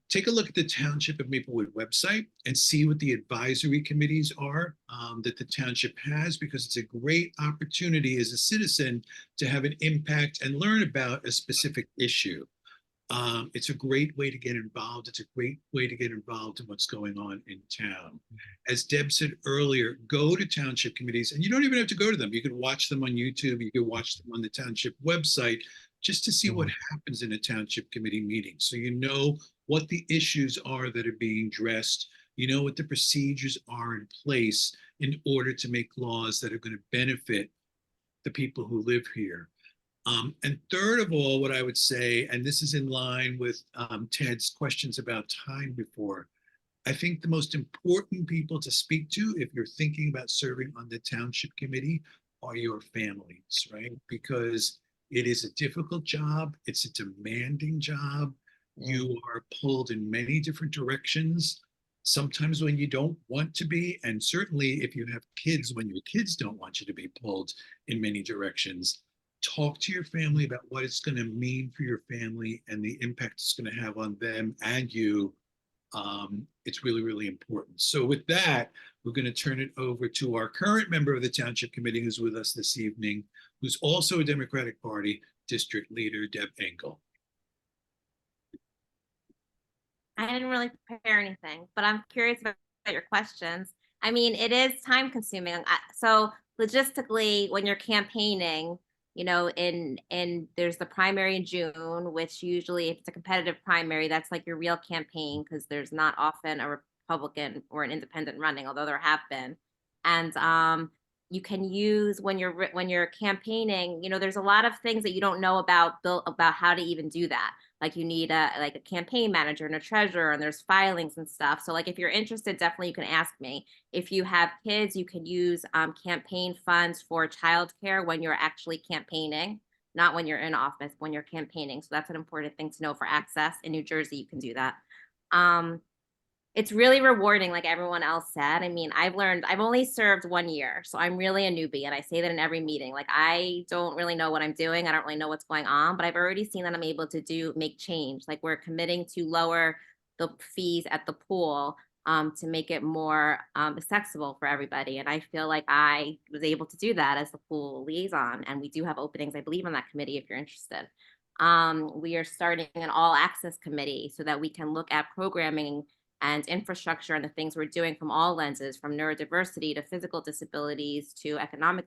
take a look at the Township of Maplewood website and see what the advisory committees are that the township has, because it's a great opportunity as a citizen to have an impact and learn about a specific issue. It's a great way to get involved. It's a great way to get involved in what's going on in town. As Deb said earlier, go to township committees, and you don't even have to go to them. You could watch them on YouTube. You could watch them on the township website just to see what happens in a township committee meeting. So you know what the issues are that are being addressed. You know what the procedures are in place in order to make laws that are going to benefit the people who live here. And third of all, what I would say, and this is in line with Ted's questions about time before, I think the most important people to speak to if you're thinking about serving on the Township Committee are your families, right? Because it is a difficult job. It's a demanding job. You are pulled in many different directions, sometimes when you don't want to be, and certainly if you have kids, when your kids don't want you to be pulled in many directions. Talk to your family about what it's going to mean for your family and the impact it's going to have on them and you. It's really, really important. So with that, we're going to turn it over to our current member of the Township Committee who's with us this evening, who's also a Democratic Party District Leader, Deb Engel. I didn't really prepare anything, but I'm curious about your questions. I mean, it is time consuming. So logistically, when you're campaigning, you know, in there's the primary in June, which usually if it's a competitive primary, that's like your real campaign, because there's not often a Republican or an independent running, although there have been. And you can use when you're campaigning, you know, there's a lot of things that you don't know about how to even do that. Like you need a campaign manager and a treasurer, and there's filings and stuff. So like if you're interested, definitely you can ask me. If you have kids, you can use campaign funds for childcare when you're actually campaigning, not when you're in office, when you're campaigning. So that's an important thing to know for access. In New Jersey, you can do that. It's really rewarding, like everyone else said. I mean, I've only served 1 year, so I'm really a newbie, and I say that in every meeting. Like, I don't really know what I'm doing. I don't really know what's going on, but I've already seen that I'm able to make change. Like, we're committing to lower the fees at the pool to make it more accessible for everybody. And I feel like I was able to do that as the pool liaison. And we do have openings, I believe, on that committee if you're interested. We are starting an all access committee so that we can look at programming and infrastructure and the things we're doing from all lenses, from neurodiversity to physical disabilities to economic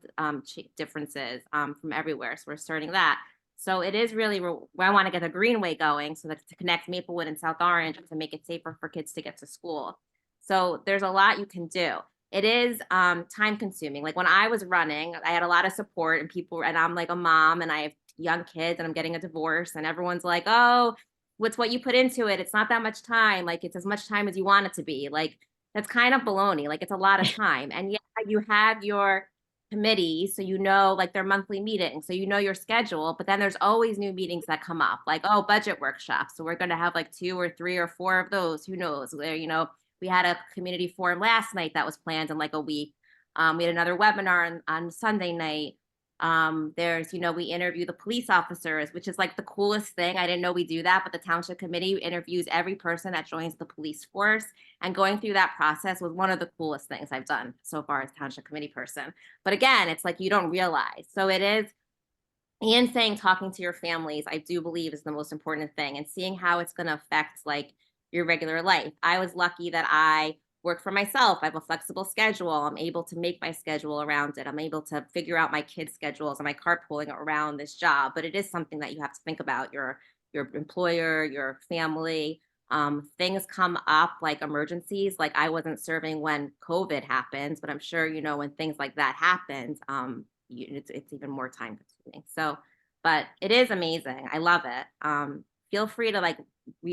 differences from everywhere. So we're starting that. So it is really, I want to get the Greenway going so that to connect Maplewood and South Orange to make it safer for kids to get to school. So there's a lot you can do. it is time consuming. Like when I was running, I had a lot of support and people, and I'm like a mom and I have young kids and I'm getting a divorce and everyone's like, oh, what's what you put into it? It's not that much time. Like it's as much time as you want it to be. Like that's kind of baloney. Like it's a lot of time. And yeah, you have your committee, so you know like their monthly meetings, so you know your schedule, but then there's always new meetings that come up, like, oh, budget workshops, so we're going to have like 2 or 3 or 4 of those, who knows, where, you know, we had a community forum last night that was planned in like a week. We had another webinar on Sunday night. There's, you know, we interview the police officers, which is like the coolest thing. I didn't know we do that, but the township committee interviews every person that joins the police force. And going through that process was one of the coolest things I've done so far as township committee person. But again, it's like you don't realize. So it is, Ian saying talking to your families, I do believe is the most important thing, and seeing how it's going to affect like your regular life. I was lucky that I work for myself. I have a flexible schedule. I'm able to make my schedule around it. I'm able to figure out my kids' schedules and my carpooling around this job. But it is something that you have to think about, your employer, your family. Things come up like emergencies. Like I wasn't serving when COVID happened, but I'm sure, you know, when things like that happens, it's even more time consuming. So, but it is amazing. I love it. Feel free to like,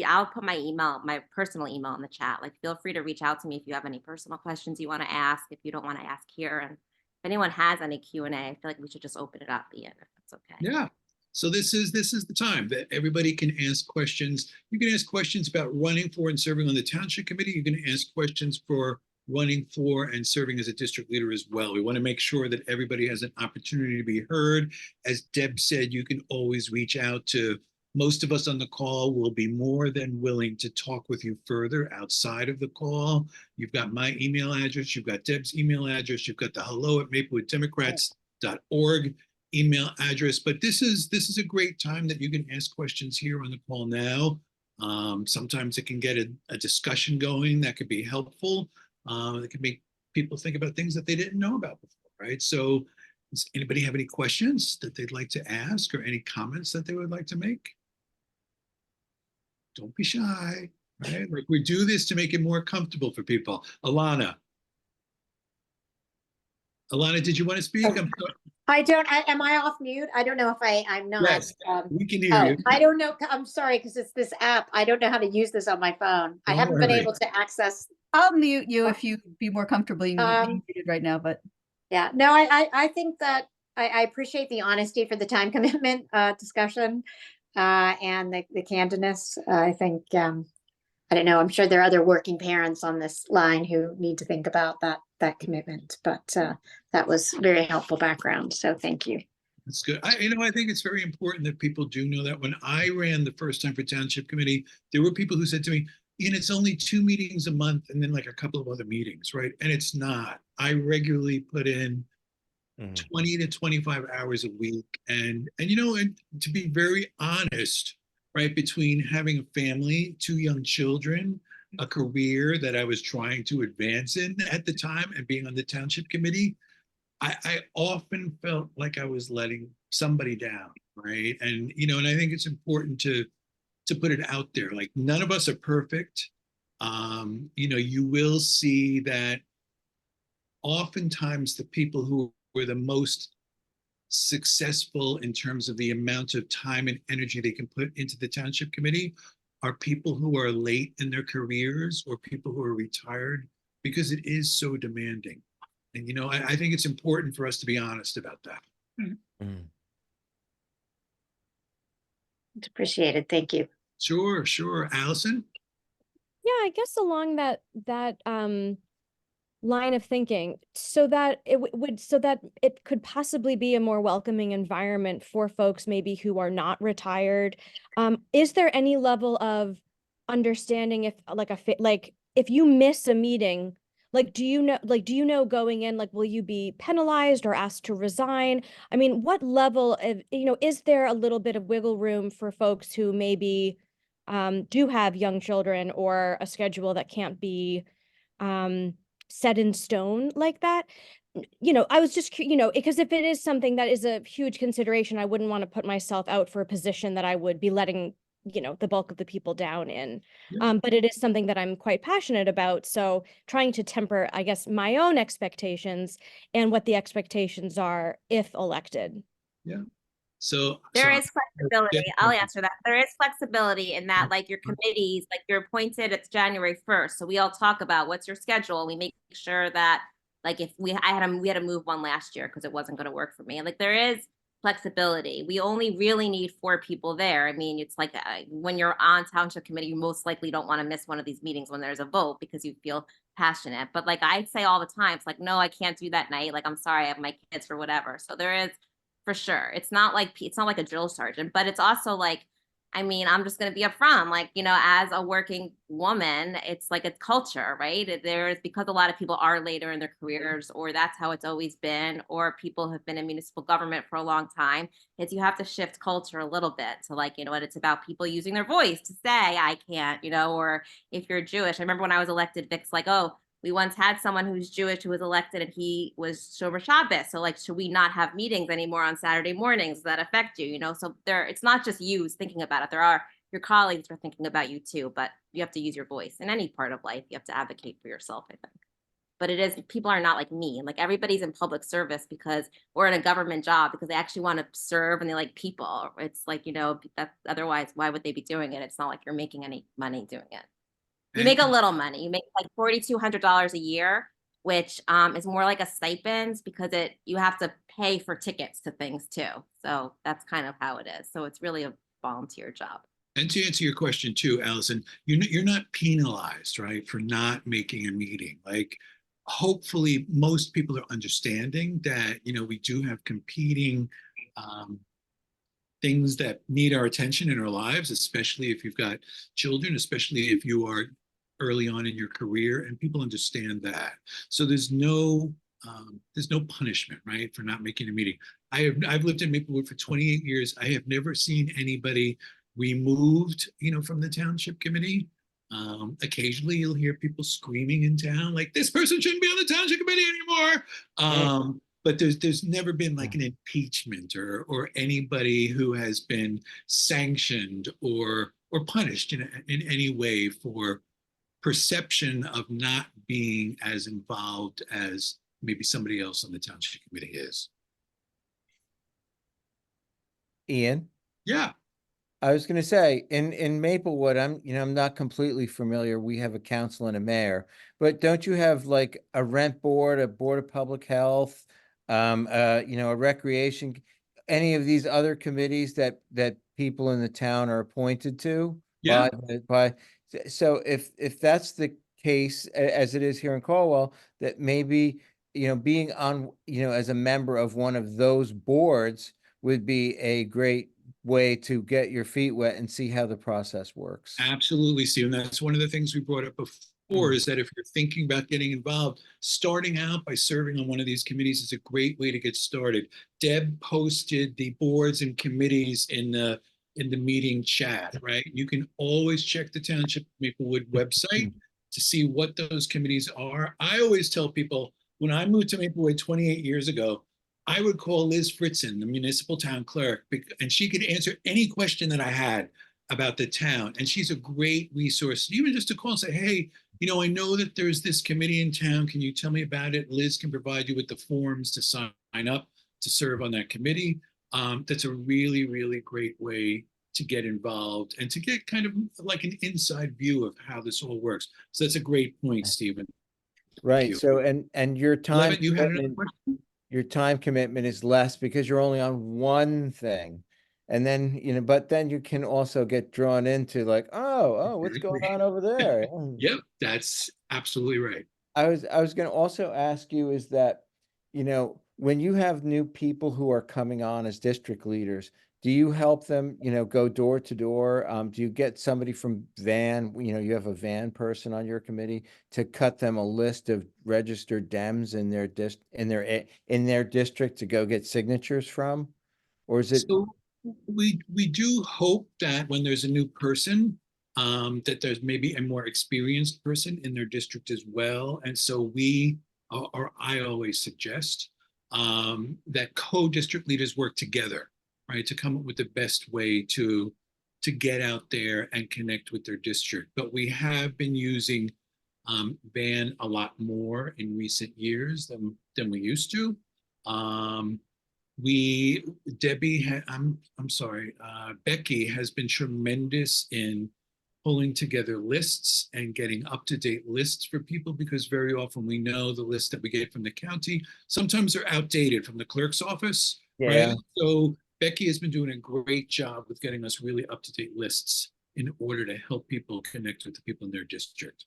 I'll put my email, my personal email in the chat. Like, feel free to reach out to me if you have any personal questions you want to ask, if you don't want to ask here. And if anyone has any Q&A, I feel like we should just open it up, Ian, if that's okay. Yeah. So this is the time that everybody can ask questions. You can ask questions about running for and serving on the township committee. You can ask questions for running for and serving as a district leader as well. We want to make sure that everybody has an opportunity to be heard. As Deb said, you can always reach out to most of us on the call. Will be more than willing to talk with you further outside of the call. You've got my email address, you've got Deb's email address, you've got the hello@maplewooddemocrats.org email address. But this is a great time that you can ask questions here on the call now. Sometimes it can get a discussion going that could be helpful. It can make people think about things that they didn't know about before, right? So does anybody have any questions that they'd like to ask or any comments that they would like to make? Don't be shy, right? Like we do this to make it more comfortable for people. Alana, did you want to speak? I don't, am I off mute? I don't know if I'm not. Yes, we can hear you. I don't know. I'm sorry, because it's this app. I don't know how to use this on my phone. I haven't been able to access. I'll mute you if you be more comfortable being muted right now, but. Yeah, no, I think that I appreciate the honesty for the time commitment discussion and the candidness. I think, I don't know, I'm sure there are other working parents on this line who need to think about that commitment, but that was very helpful background. So thank you. That's good. I think it's very important that people do know that. When I ran the first time for township committee, there were people who said to me, Ian, it's only 2 meetings a month and then like a couple of other meetings, right? And it's not. I regularly put in 20 to 25 hours a week. And to be very honest, right, between having a family, 2 young children, a career that I was trying to advance in at the time, and being on the township committee, I often felt like I was letting somebody down, right? And I think it's important to put it out there. Like, none of us are perfect. You will see that oftentimes the people who were the most successful in terms of the amount of time and energy they can put into the township committee are people who are late in their careers or people who are retired, because it is so demanding. And I think it's important for us to be honest about that. It's appreciated. Thank you. Sure. Allison? Yeah, I guess along that line of thinking, so that it could possibly be a more welcoming environment for folks maybe who are not retired. Is there any level of understanding if if you miss a meeting, do you know going in, will you be penalized or asked to resign? I mean, what level of, is there a little bit of wiggle room for folks who maybe do have young children or a schedule that can't be set in stone like that? I was just, because if it is something that is a huge consideration, I wouldn't want to put myself out for a position that I would be letting you know, the bulk of the people down in. Yeah. But it is something that I'm quite passionate about. So trying to temper, I guess, my own expectations and what the expectations are if elected. Yeah. So There so is flexibility. I'll answer that. There is flexibility in that, like your committees, like you're appointed, it's January 1st. So we all talk about what's your schedule. We make sure that, like, if we had to move one last year because it wasn't going to work for me. Like there is flexibility. We only really need 4 people there. I mean, it's like when you're on township committee, you most likely don't want to miss one of these meetings when there's a vote because you feel passionate. But like I say all the time, it's like, no, I can't do that night. Like, I'm sorry, I have my kids or whatever. So there is, for sure. It's not like a drill sergeant, but it's also like, I mean, I'm just going to be upfront. Like, you know, as a working woman, it's like a culture, right? There's, because a lot of people are later in their careers, or that's how it's always been, or people have been in municipal government for a long time. Is you have to shift culture a little bit to, like, you know what, it's about people using their voice to say, I can't, you know, or if you're Jewish. I remember when I was elected, Vic's like, oh, we once had someone who's Jewish who was elected and he was Shomer Shabbos. So like, should we not have meetings anymore on Saturday mornings? Does that affect you? You know, so there, it's not just you thinking about it. There are your colleagues are thinking about you too, but you have to use your voice in any part of life. You have to advocate for yourself, I think. But it is, people are not like me. Like everybody's in public service because, or in a government job because they actually want to serve and they like people. It's like, you know, that's, otherwise, why would they be doing it? It's not like you're making any money doing it. You make a little money. You make like $4,200 a year, which is more like a stipend because you have to pay for tickets to things too. So that's kind of how it is. So it's really a volunteer job. And to answer your question too, Allison, you're not penalized, right, for not making a meeting. Like, hopefully, most people are understanding that, you know, we do have competing things that need our attention in our lives, especially if you've got children, especially if you are early on in your career, and people understand that. So there's no punishment, right, for not making a meeting. I've lived in Maplewood for 28 years. I have never seen anybody removed, you know, from the township committee. Occasionally you'll hear people screaming in town, like, this person shouldn't be on the township committee anymore. But there's never been like an impeachment or anybody who has been sanctioned or punished in any way for perception of not being as involved as maybe somebody else on the township committee is. Ian? Yeah. I was going to say in Maplewood, I'm not completely familiar. We have a council and a mayor, but don't you have like a rent board, a board of public health, a recreation, any of these other committees that people in the town are appointed to? Yeah. So if that's the case, as it is here in Caldwell, that maybe, being on, as a member of one of those boards would be a great way to get your feet wet and see how the process works. Absolutely, Steve. And that's one of the things we brought up before, is that if you're thinking about getting involved, starting out by serving on one of these committees is a great way to get started. Deb posted the boards and committees in the meeting chat, right? You can always check the Township Maplewood website to see what those committees are. I always tell people, when I moved to Maplewood 28 years ago, I would call Liz Fritzen, the municipal town clerk, and she could answer any question that I had about the town. And she's a great resource, even just to call and say, hey, I know that there's this committee in town. Can you tell me about it? Liz can provide you with the forms to sign up to serve on that committee. That's a really, really great way to get involved and to get kind of like an inside view of how this all works. So that's a great point, Stephen. Right. So, and your time, Levitt, you had another question? Your time commitment is less because you're only on one thing. And then, but then you can also get drawn into like, oh, what's going on over there? Yep, that's absolutely right. I was going to also ask you is that, when you have new people who are coming on as district leaders, do you help them, go door to door? Do you get somebody from Van, you have a Van person on your committee to cut them a list of registered Dems in their district to go get signatures from? Or is it? So we do hope that when there's a new person, that there's maybe a more experienced person in their district as well. And so I always suggest that co-district leaders work together, right, to come up with the best way to to get out there and connect with their district. But we have been using Van a lot more in recent years than we used to. Becky has been tremendous in pulling together lists and getting up-to-date lists for people, because very often we know the lists that we get from the county, sometimes they're outdated from the clerk's office, right? So Becky has been doing a great job with getting us really up-to-date lists in order to help people connect with the people in their district.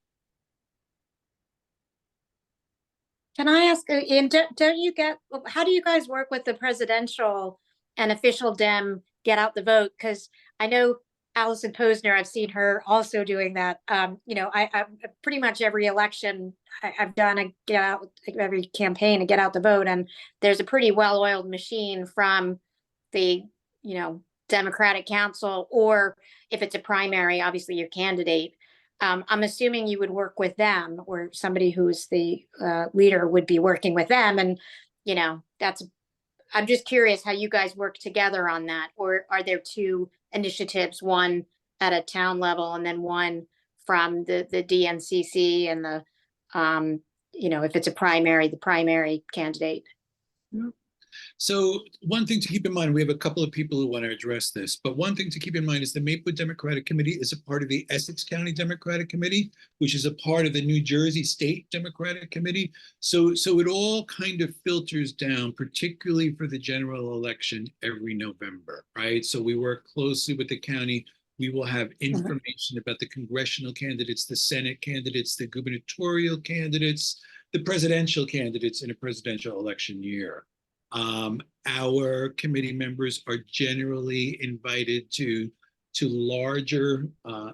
Can I ask, Ian, don't you get, how do you guys work with the presidential and official Dem get out the vote? Because I know Allison Posner, I've seen her also doing that. You know, I pretty much every election I've done a get out, every campaign to get out the vote, and there's a pretty well-oiled machine from the, you know, Democratic Council, or if it's a primary, obviously your candidate. I'm assuming you would work with them, or somebody who's the leader would be working with them. And, you know, I'm just curious how you guys work together on that. Or are there two initiatives, one at a town level and then one from the DNCC and the, you know, if it's a primary, the primary candidate? Yeah. So one thing to keep in mind, we have a couple of people who want to address this, but one thing to keep in mind is the Maplewood Democratic Committee is a part of the Essex County Democratic Committee, which is a part of the New Jersey State Democratic Committee. So it all kind of filters down, particularly for the general election every November, right? So we work closely with the county. We will have information about the congressional candidates, the Senate candidates, the gubernatorial candidates, the presidential candidates in a presidential election year. Our committee members are generally invited to larger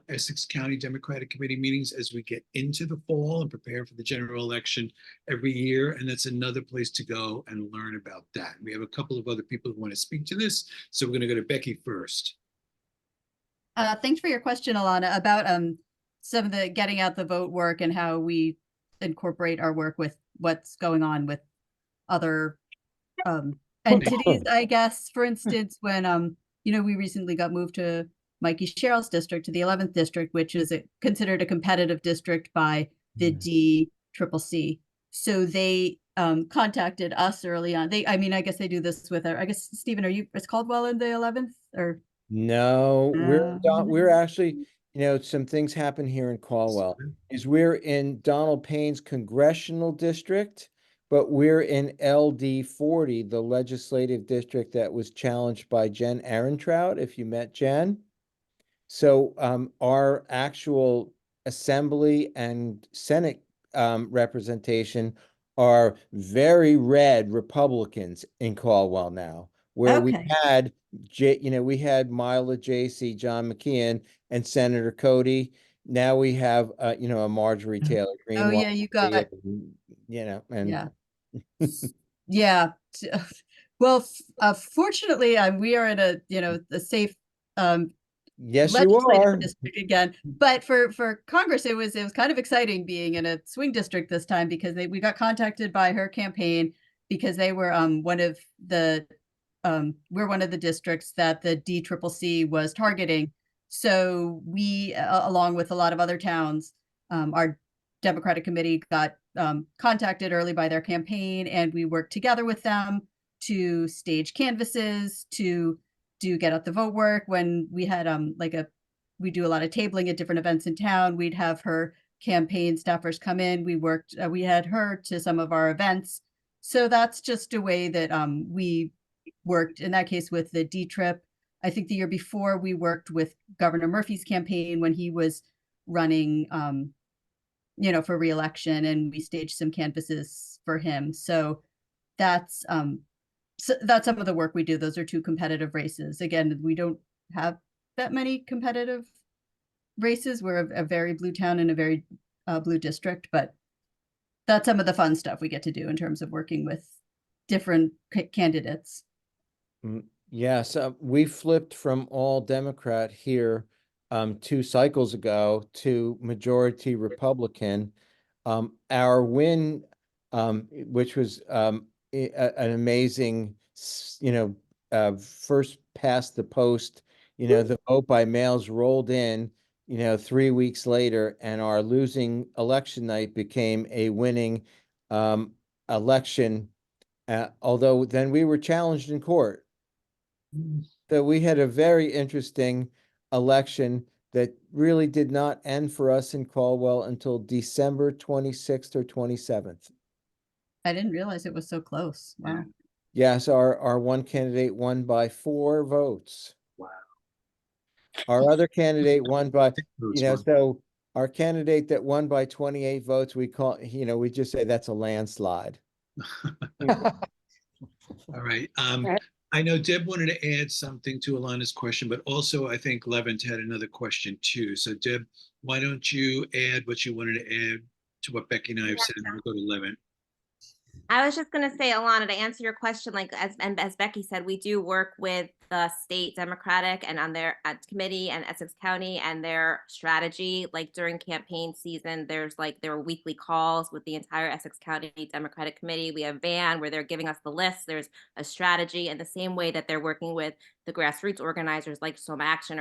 Essex County Democratic Committee meetings as we get into the fall and prepare for the general election every year. And that's another place to go and learn about that. We have a couple of other people who want to speak to this. So we're going to go to Becky first. Thanks for your question, Alana, about some of the getting out the vote work and how we incorporate our work with what's going on with other entities, I guess. For instance, when you know, we recently got moved to Mikey Sherrill's district, to the 11th district, which is considered a competitive district by the DCCC. So they contacted us early on. I mean, I guess they do this with I guess, Stephen, is Caldwell in the 11th or? No, we're actually, you know, some things happen here in Caldwell. Is we're in Donald Payne's congressional district, but we're in LD 40, the legislative district that was challenged by Jen Ehrentraut, if you met Jen. So our actual assembly and Senate representation are very red Republicans in Caldwell now, where we had, you know, we had Mila J.C., John McKeon, and Senator Cody. Now we have, you know, a Marjorie Taylor Greene. Oh yeah, you got, you know, and yeah. Yeah. Well, fortunately, we are in a, you know, a safe yes, you legislative are district again. But for Congress, it was kind of exciting being in a swing district this time, because we got contacted by her campaign because they were one of the we're one of the districts that the DCCC was targeting. So we, along with a lot of other towns, our Democratic Committee got contacted early by their campaign, and we worked together with them to stage canvases, to do get out the vote work. When we had we do a lot of tabling at different events in town, we'd have her campaign staffers come in. We had her to some of our events. So that's just a way that we worked, in that case, with the D-Trip. I think the year before we worked with Governor Murphy's campaign when he was running you know, for re-election, and we staged some canvases for him. So that's some of the work we do. Those are two competitive races. Again, we don't have that many competitive races. We're a very blue town and a very blue district, but that's some of the fun stuff we get to do in terms of working with different candidates. Yes, we flipped from all Democrat here 2 cycles ago to majority Republican. Our win, which was an amazing, you know, first past the post the vote by mails rolled in, 3 weeks later, and our losing election night became a winning election. Although then we were challenged in court. So we had a very interesting election that really did not end for us in Caldwell until December 26th or 27th. I didn't realize it was so close. Wow. Yes, our one candidate won by 4 votes. Wow. Our other candidate won by, Those were- so our candidate that won by 28 votes, we call, we just say that's a landslide. All right. Right. I know Deb wanted to add something to Alana's question, but also I think Levent had another question too. So Deb, why don't you add what you wanted to add to what Becky and I have said, and we'll go to Levent. I was just gonna say, Alana, to answer your question, like as Becky said, we do work with the state Democratic and on their committee and Essex County and their strategy. Like during campaign season, there are weekly calls with the entire Essex County Democratic Committee. We have Van where they're giving us the list. There's a strategy, and the same way that they're working with the grassroots organizers like Soma Action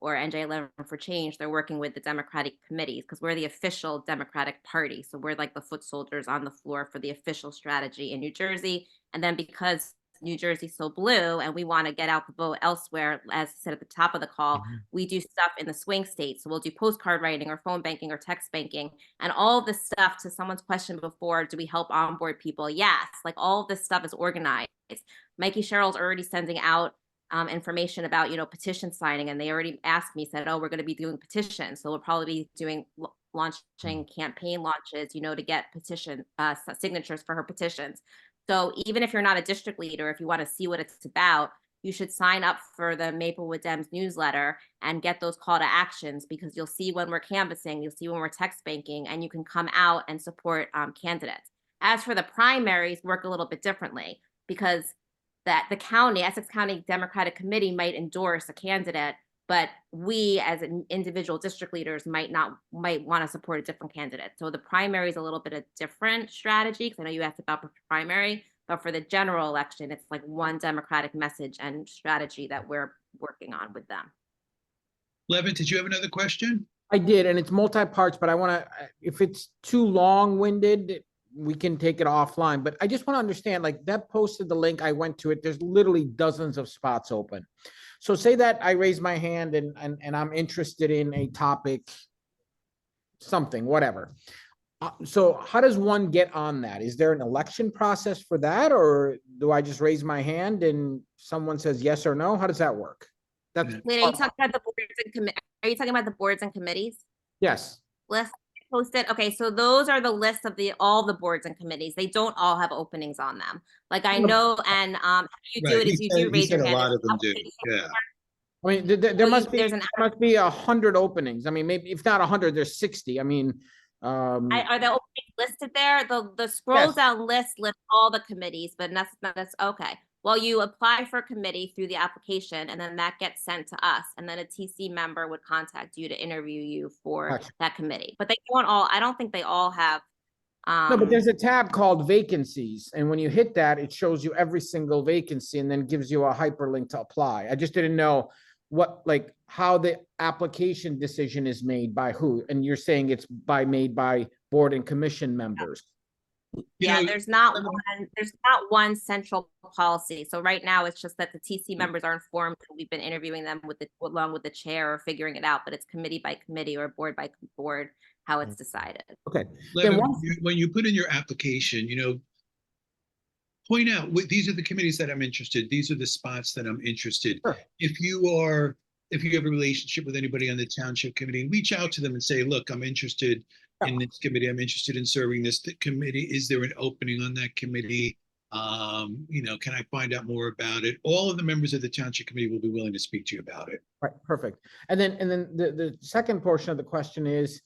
or NJ11 for Change, they're working with the Democratic committees because we're the official Democratic Party. So we're like the foot soldiers on the floor for the official strategy in New Jersey. And then because New Jersey's so blue and we want to get out the vote elsewhere, as I said at the top of the call, we do stuff in the swing states. So we'll do postcard writing or phone banking or text banking. And all of this stuff, to someone's question before, do we help onboard people? Yes, like all of this stuff is organized. Mikey Sherrill's already sending out information about, petition signing. And they already asked me, said, oh, we're going to be doing petitions. So we'll probably be doing launching campaign launches, to get petition signatures for her petitions. So even if you're not a district leader, if you want to see what it's about, you should sign up for the Maplewood Dems newsletter and get those call to actions, because you'll see when we're canvassing, you'll see when we're text banking, and you can come out and support candidates. As for the primaries, work a little bit differently, because that the Essex County Democratic Committee might endorse a candidate, but we as individual district leaders might want to support a different candidate. So the primary is a little bit of different strategy, because I know you asked about the primary, but for the general election, it's like one Democratic message and strategy that we're working on with them. Levent, did you have another question? I did, and it's multi-parts, but I want to, if it's too long-winded, we can take it offline, but I just want to understand, like Deb posted the link, I went to it, there's literally dozens of spots open. So say that I raise my hand and I'm interested in a topic, something, whatever. So how does one get on that? Is there an election process for that? Or do I just raise my hand and someone says yes or no? How does that work? That's Wait, are you talking about the boards and are you talking about the boards and committees yes. list posted? Okay, so those are the lists of all the boards and committees. They don't all have openings on them. Like I know, and how you do it is you do raise your hand. A lot of them do. Yeah. I mean, there must be 100 openings. I mean, maybe if not 100, there's 60. I mean, are the openings listed there? The scroll down list lists all the committees, but that's okay. Well, you apply for a committee through the application, and then that gets sent to us, and then a TC member would contact you to interview you for that committee. But they don't all. I don't think they all have. No, but there's a tab called vacancies, and when you hit that, it shows you every single vacancy, and then gives you a hyperlink to apply. I just didn't know how the application decision is made by who, and you're saying it's made by board and commission members. Yeah, there's not one central policy. So right now it's just that the TC members are informed, and we've been interviewing them along with the chair or figuring it out, but it's committee by committee or board by board how it's decided. Okay. Levin, when you put in your application, point out these are the committees that I'm interested. These are the spots that I'm interested. Sure. If you have a relationship with anybody on the township committee, reach out to them and say, look, I'm interested in this committee. I'm interested in serving this committee. Is there an opening on that committee? Can I find out more about it? All of the members of the township committee will be willing to speak to you about it. Right, perfect. And then the second portion of the question is,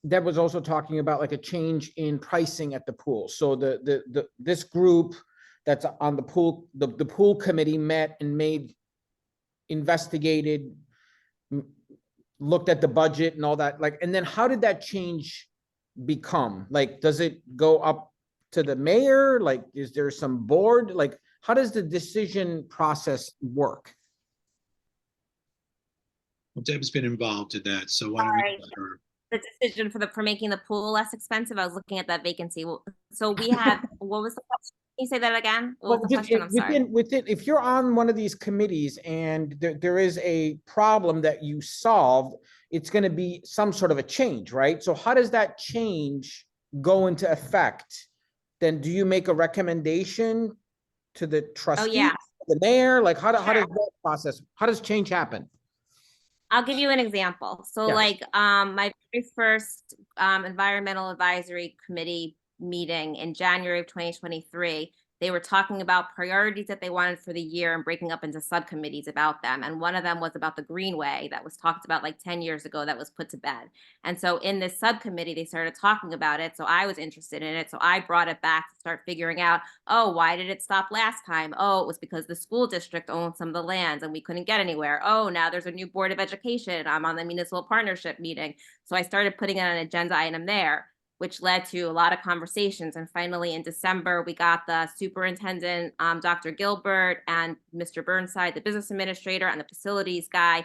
Deb was also talking about like a change in pricing at the pool. So this group that's on the pool committee met and investigated, looked at the budget and all that, and then how did that change become? Does it go up to the mayor? Is there some board? How does the decision process work? Well, Deb's been involved in that, so why don't we Sorry. let her? The decision for making the pool less expensive. I was looking at that vacancy. So we had, what was the question? Can you say that again? What was the question? I'm sorry. Within, if you're on one of these committees and there is a problem that you solve, it's going to be some sort of a change, right? So how does that change go into effect? Then do you make a recommendation to the trustee, yeah. the mayor? Like how does Sure. that process, how does change happen? I'll give you an example. So Yes. like my very first environmental advisory committee meeting in January of 2023, they were talking about priorities that they wanted for the year and breaking up into subcommittees about them. And one of them was about the Greenway that was talked about like 10 years ago that was put to bed. And so in this subcommittee, they started talking about it. So I was interested in it. So I brought it back to start figuring out, oh, why did it stop last time? Oh, it was because the school district owned some of the lands and we couldn't get anywhere. Oh, now there's a new board of education. I'm on the municipal partnership meeting. So I started putting it on an agenda item there, which led to a lot of conversations. And finally, in December, we got the superintendent, Dr. Gilbert, and Mr. Burnside, the business administrator, and the facilities guy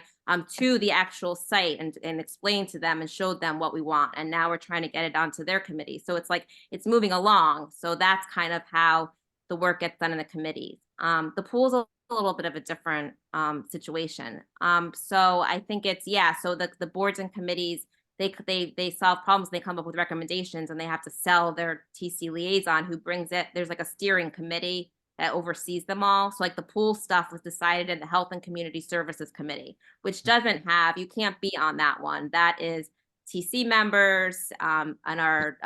to the actual site and explained to them and showed them what we want. And now we're trying to get it onto their committee. So it's like, it's moving along. So that's kind of how the work gets done in the committees. The pool's a little bit of a different situation. So I think it's, so the boards and committees, they solve problems, they come up with recommendations, and they have to sell their TC liaison who brings it. There's like a steering committee that oversees them all. So like the pool stuff was decided in the Health and Community Services Committee, which doesn't have, you can't be on that one. That is TC members and our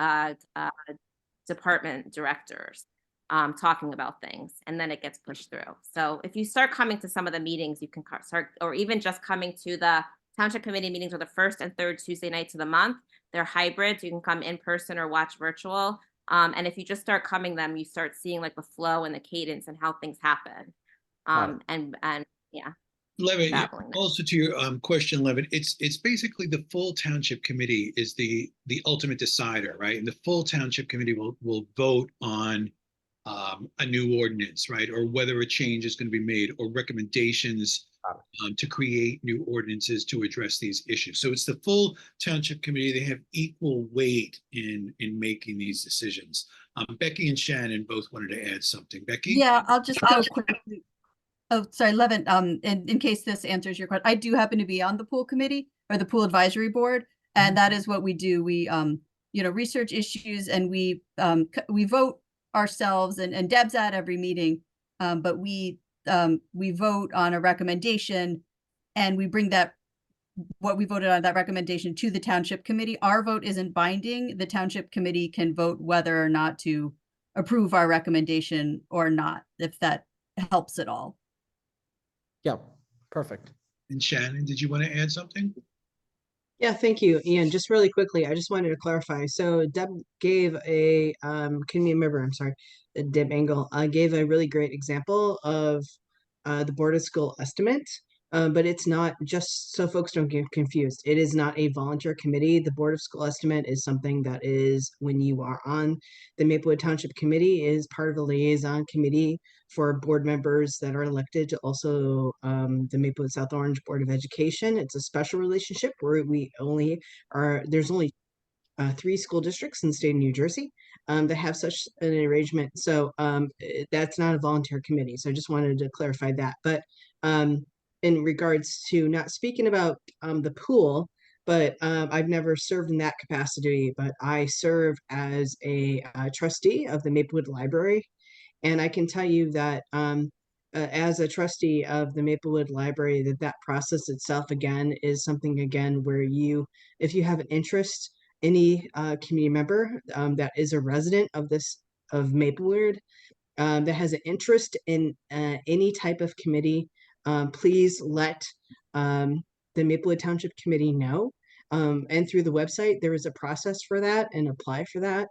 department directors talking about things, and then it gets pushed through. So if you start coming to some of the meetings, you can start, or even just coming to the Township Committee meetings are the first and third Tuesday nights of the month. They're hybrid, so you can come in person or watch virtual. And if you just start coming them, you start seeing like the flow and the cadence and how things happen. And yeah. Levin, babbling there. also to your question, Levin, it's basically the full Township Committee is the ultimate decider, right? And the full Township Committee will vote on a new ordinance, right? Or whether a change is going to be made or recommendations to create new ordinances to address these issues. So it's the full Township Committee. They have equal weight in making these decisions. Becky and Shannon both wanted to add something. Becky? Yeah, I'll just go quickly. Oh, sorry, Levin, in case this answers your question, I do happen to be on the pool committee or the pool advisory board, and that is what we do. We, research issues, and we vote ourselves, and Deb's at every meeting, but we vote on a recommendation, and we bring what we voted on, that recommendation, to the Township Committee. Our vote isn't binding. The Township Committee can vote whether or not to approve our recommendation or not, if that helps at all. Yeah, perfect. And Shannon, did you want to add something? Yeah, thank you, Ian. Just really quickly, I just wanted to clarify. So Deb gave a committee member, I'm sorry, Deb Engel gave a really great example of the Board of School estimate, but it's not, just so folks don't get confused, it is not a volunteer committee. The Board of School estimate is something that is, when you are on the Maplewood Township Committee, is part of the liaison committee for board members that are elected to also the Maplewood South Orange Board of Education. It's a special relationship where there's only 3 school districts in the state of New Jersey that have such an arrangement. So that's not a volunteer committee. So I just wanted to clarify that. But in regards to not speaking about the pool, but I've never served in that capacity, but I serve as a trustee of the Maplewood Library. And I can tell you that as a trustee of the Maplewood Library, that process itself, again, is something, again, where if you have an interest, any community member that is a resident of Maplewood that has an interest in any type of committee, please let the Maplewood Township Committee know. And through the website, there is a process for that, and apply for that.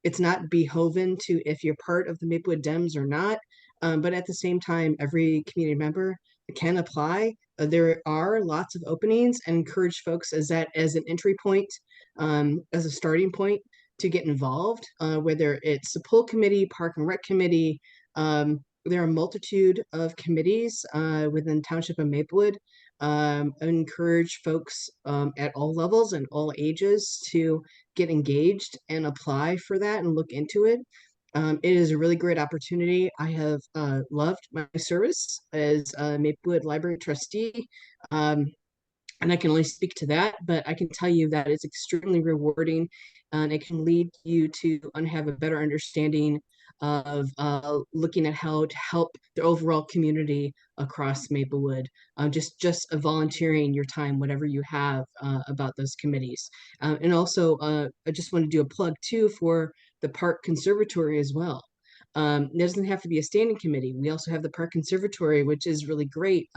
It's not beholden to if you're part of the Maplewood Dems or not, but at the same time, every community member can apply. There are lots of openings, and encourage folks as an entry point, as a starting point to get involved, whether it's the pool committee, park and rec committee, there are a multitude of committees within the Township of Maplewood. I encourage folks at all levels and all ages to get engaged and apply for that and look into it. It is a really great opportunity. I have loved my service as a Maplewood Library trustee. And I can only speak to that, but I can tell you that it's extremely rewarding, and it can lead you to have a better understanding of looking at how to help the overall community across Maplewood. Just volunteering your time, whatever you have about those committees. And also, I just want to do a plug too for the Park Conservatory as well. It doesn't have to be a standing committee. We also have the Park Conservatory, which is really great,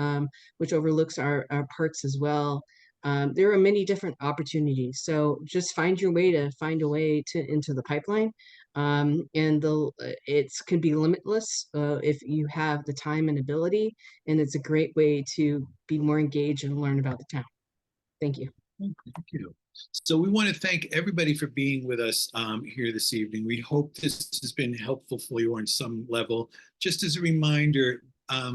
which overlooks our parks as well. There are many different opportunities. So just find a way to into the pipeline. And it can be limitless if you have the time and ability. And it's a great way to be more engaged and learn about the town. Thank you. Thank you. So we want to thank everybody for being with us here this evening. We hope this has been helpful for you on some level. Just as a reminder,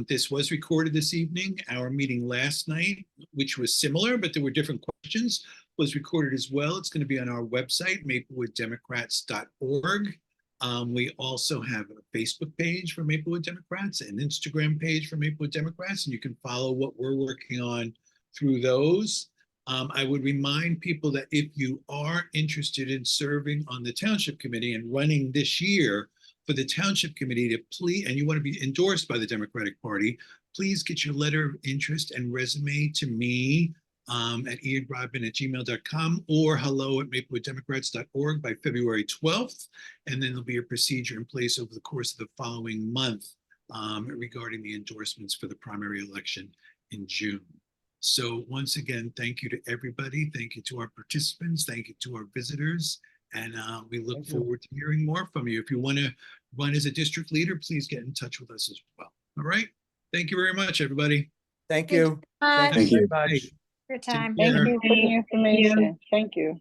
this was recorded this evening. Our meeting last night, which was similar, but there were different questions, was recorded as well. It's going to be on our website, maplewooddemocrats.org. We also have a Facebook page for Maplewood Democrats, an Instagram page for Maplewood Democrats, and you can follow what we're working on through those. I would remind people that if you are interested in serving on the Township Committee and running this year for the Township Committee to please, and you want to be endorsed by the Democratic Party, please get your letter of interest and resume to me at ianbrodman@gmail.com or hello@maplewooddemocrats.org by February 12th. And then there'll be a procedure in place over the course of the following month regarding the endorsements for the primary election in June. So once again, thank you to everybody. Thank you to our participants. Thank you to our visitors. And we look forward to hearing more from you. If you want to run as a district leader, please get in touch with us as well. All right. Thank you very much, everybody. Thank you. Thank you. For your time. Take care. Thank you for the information. Thank you.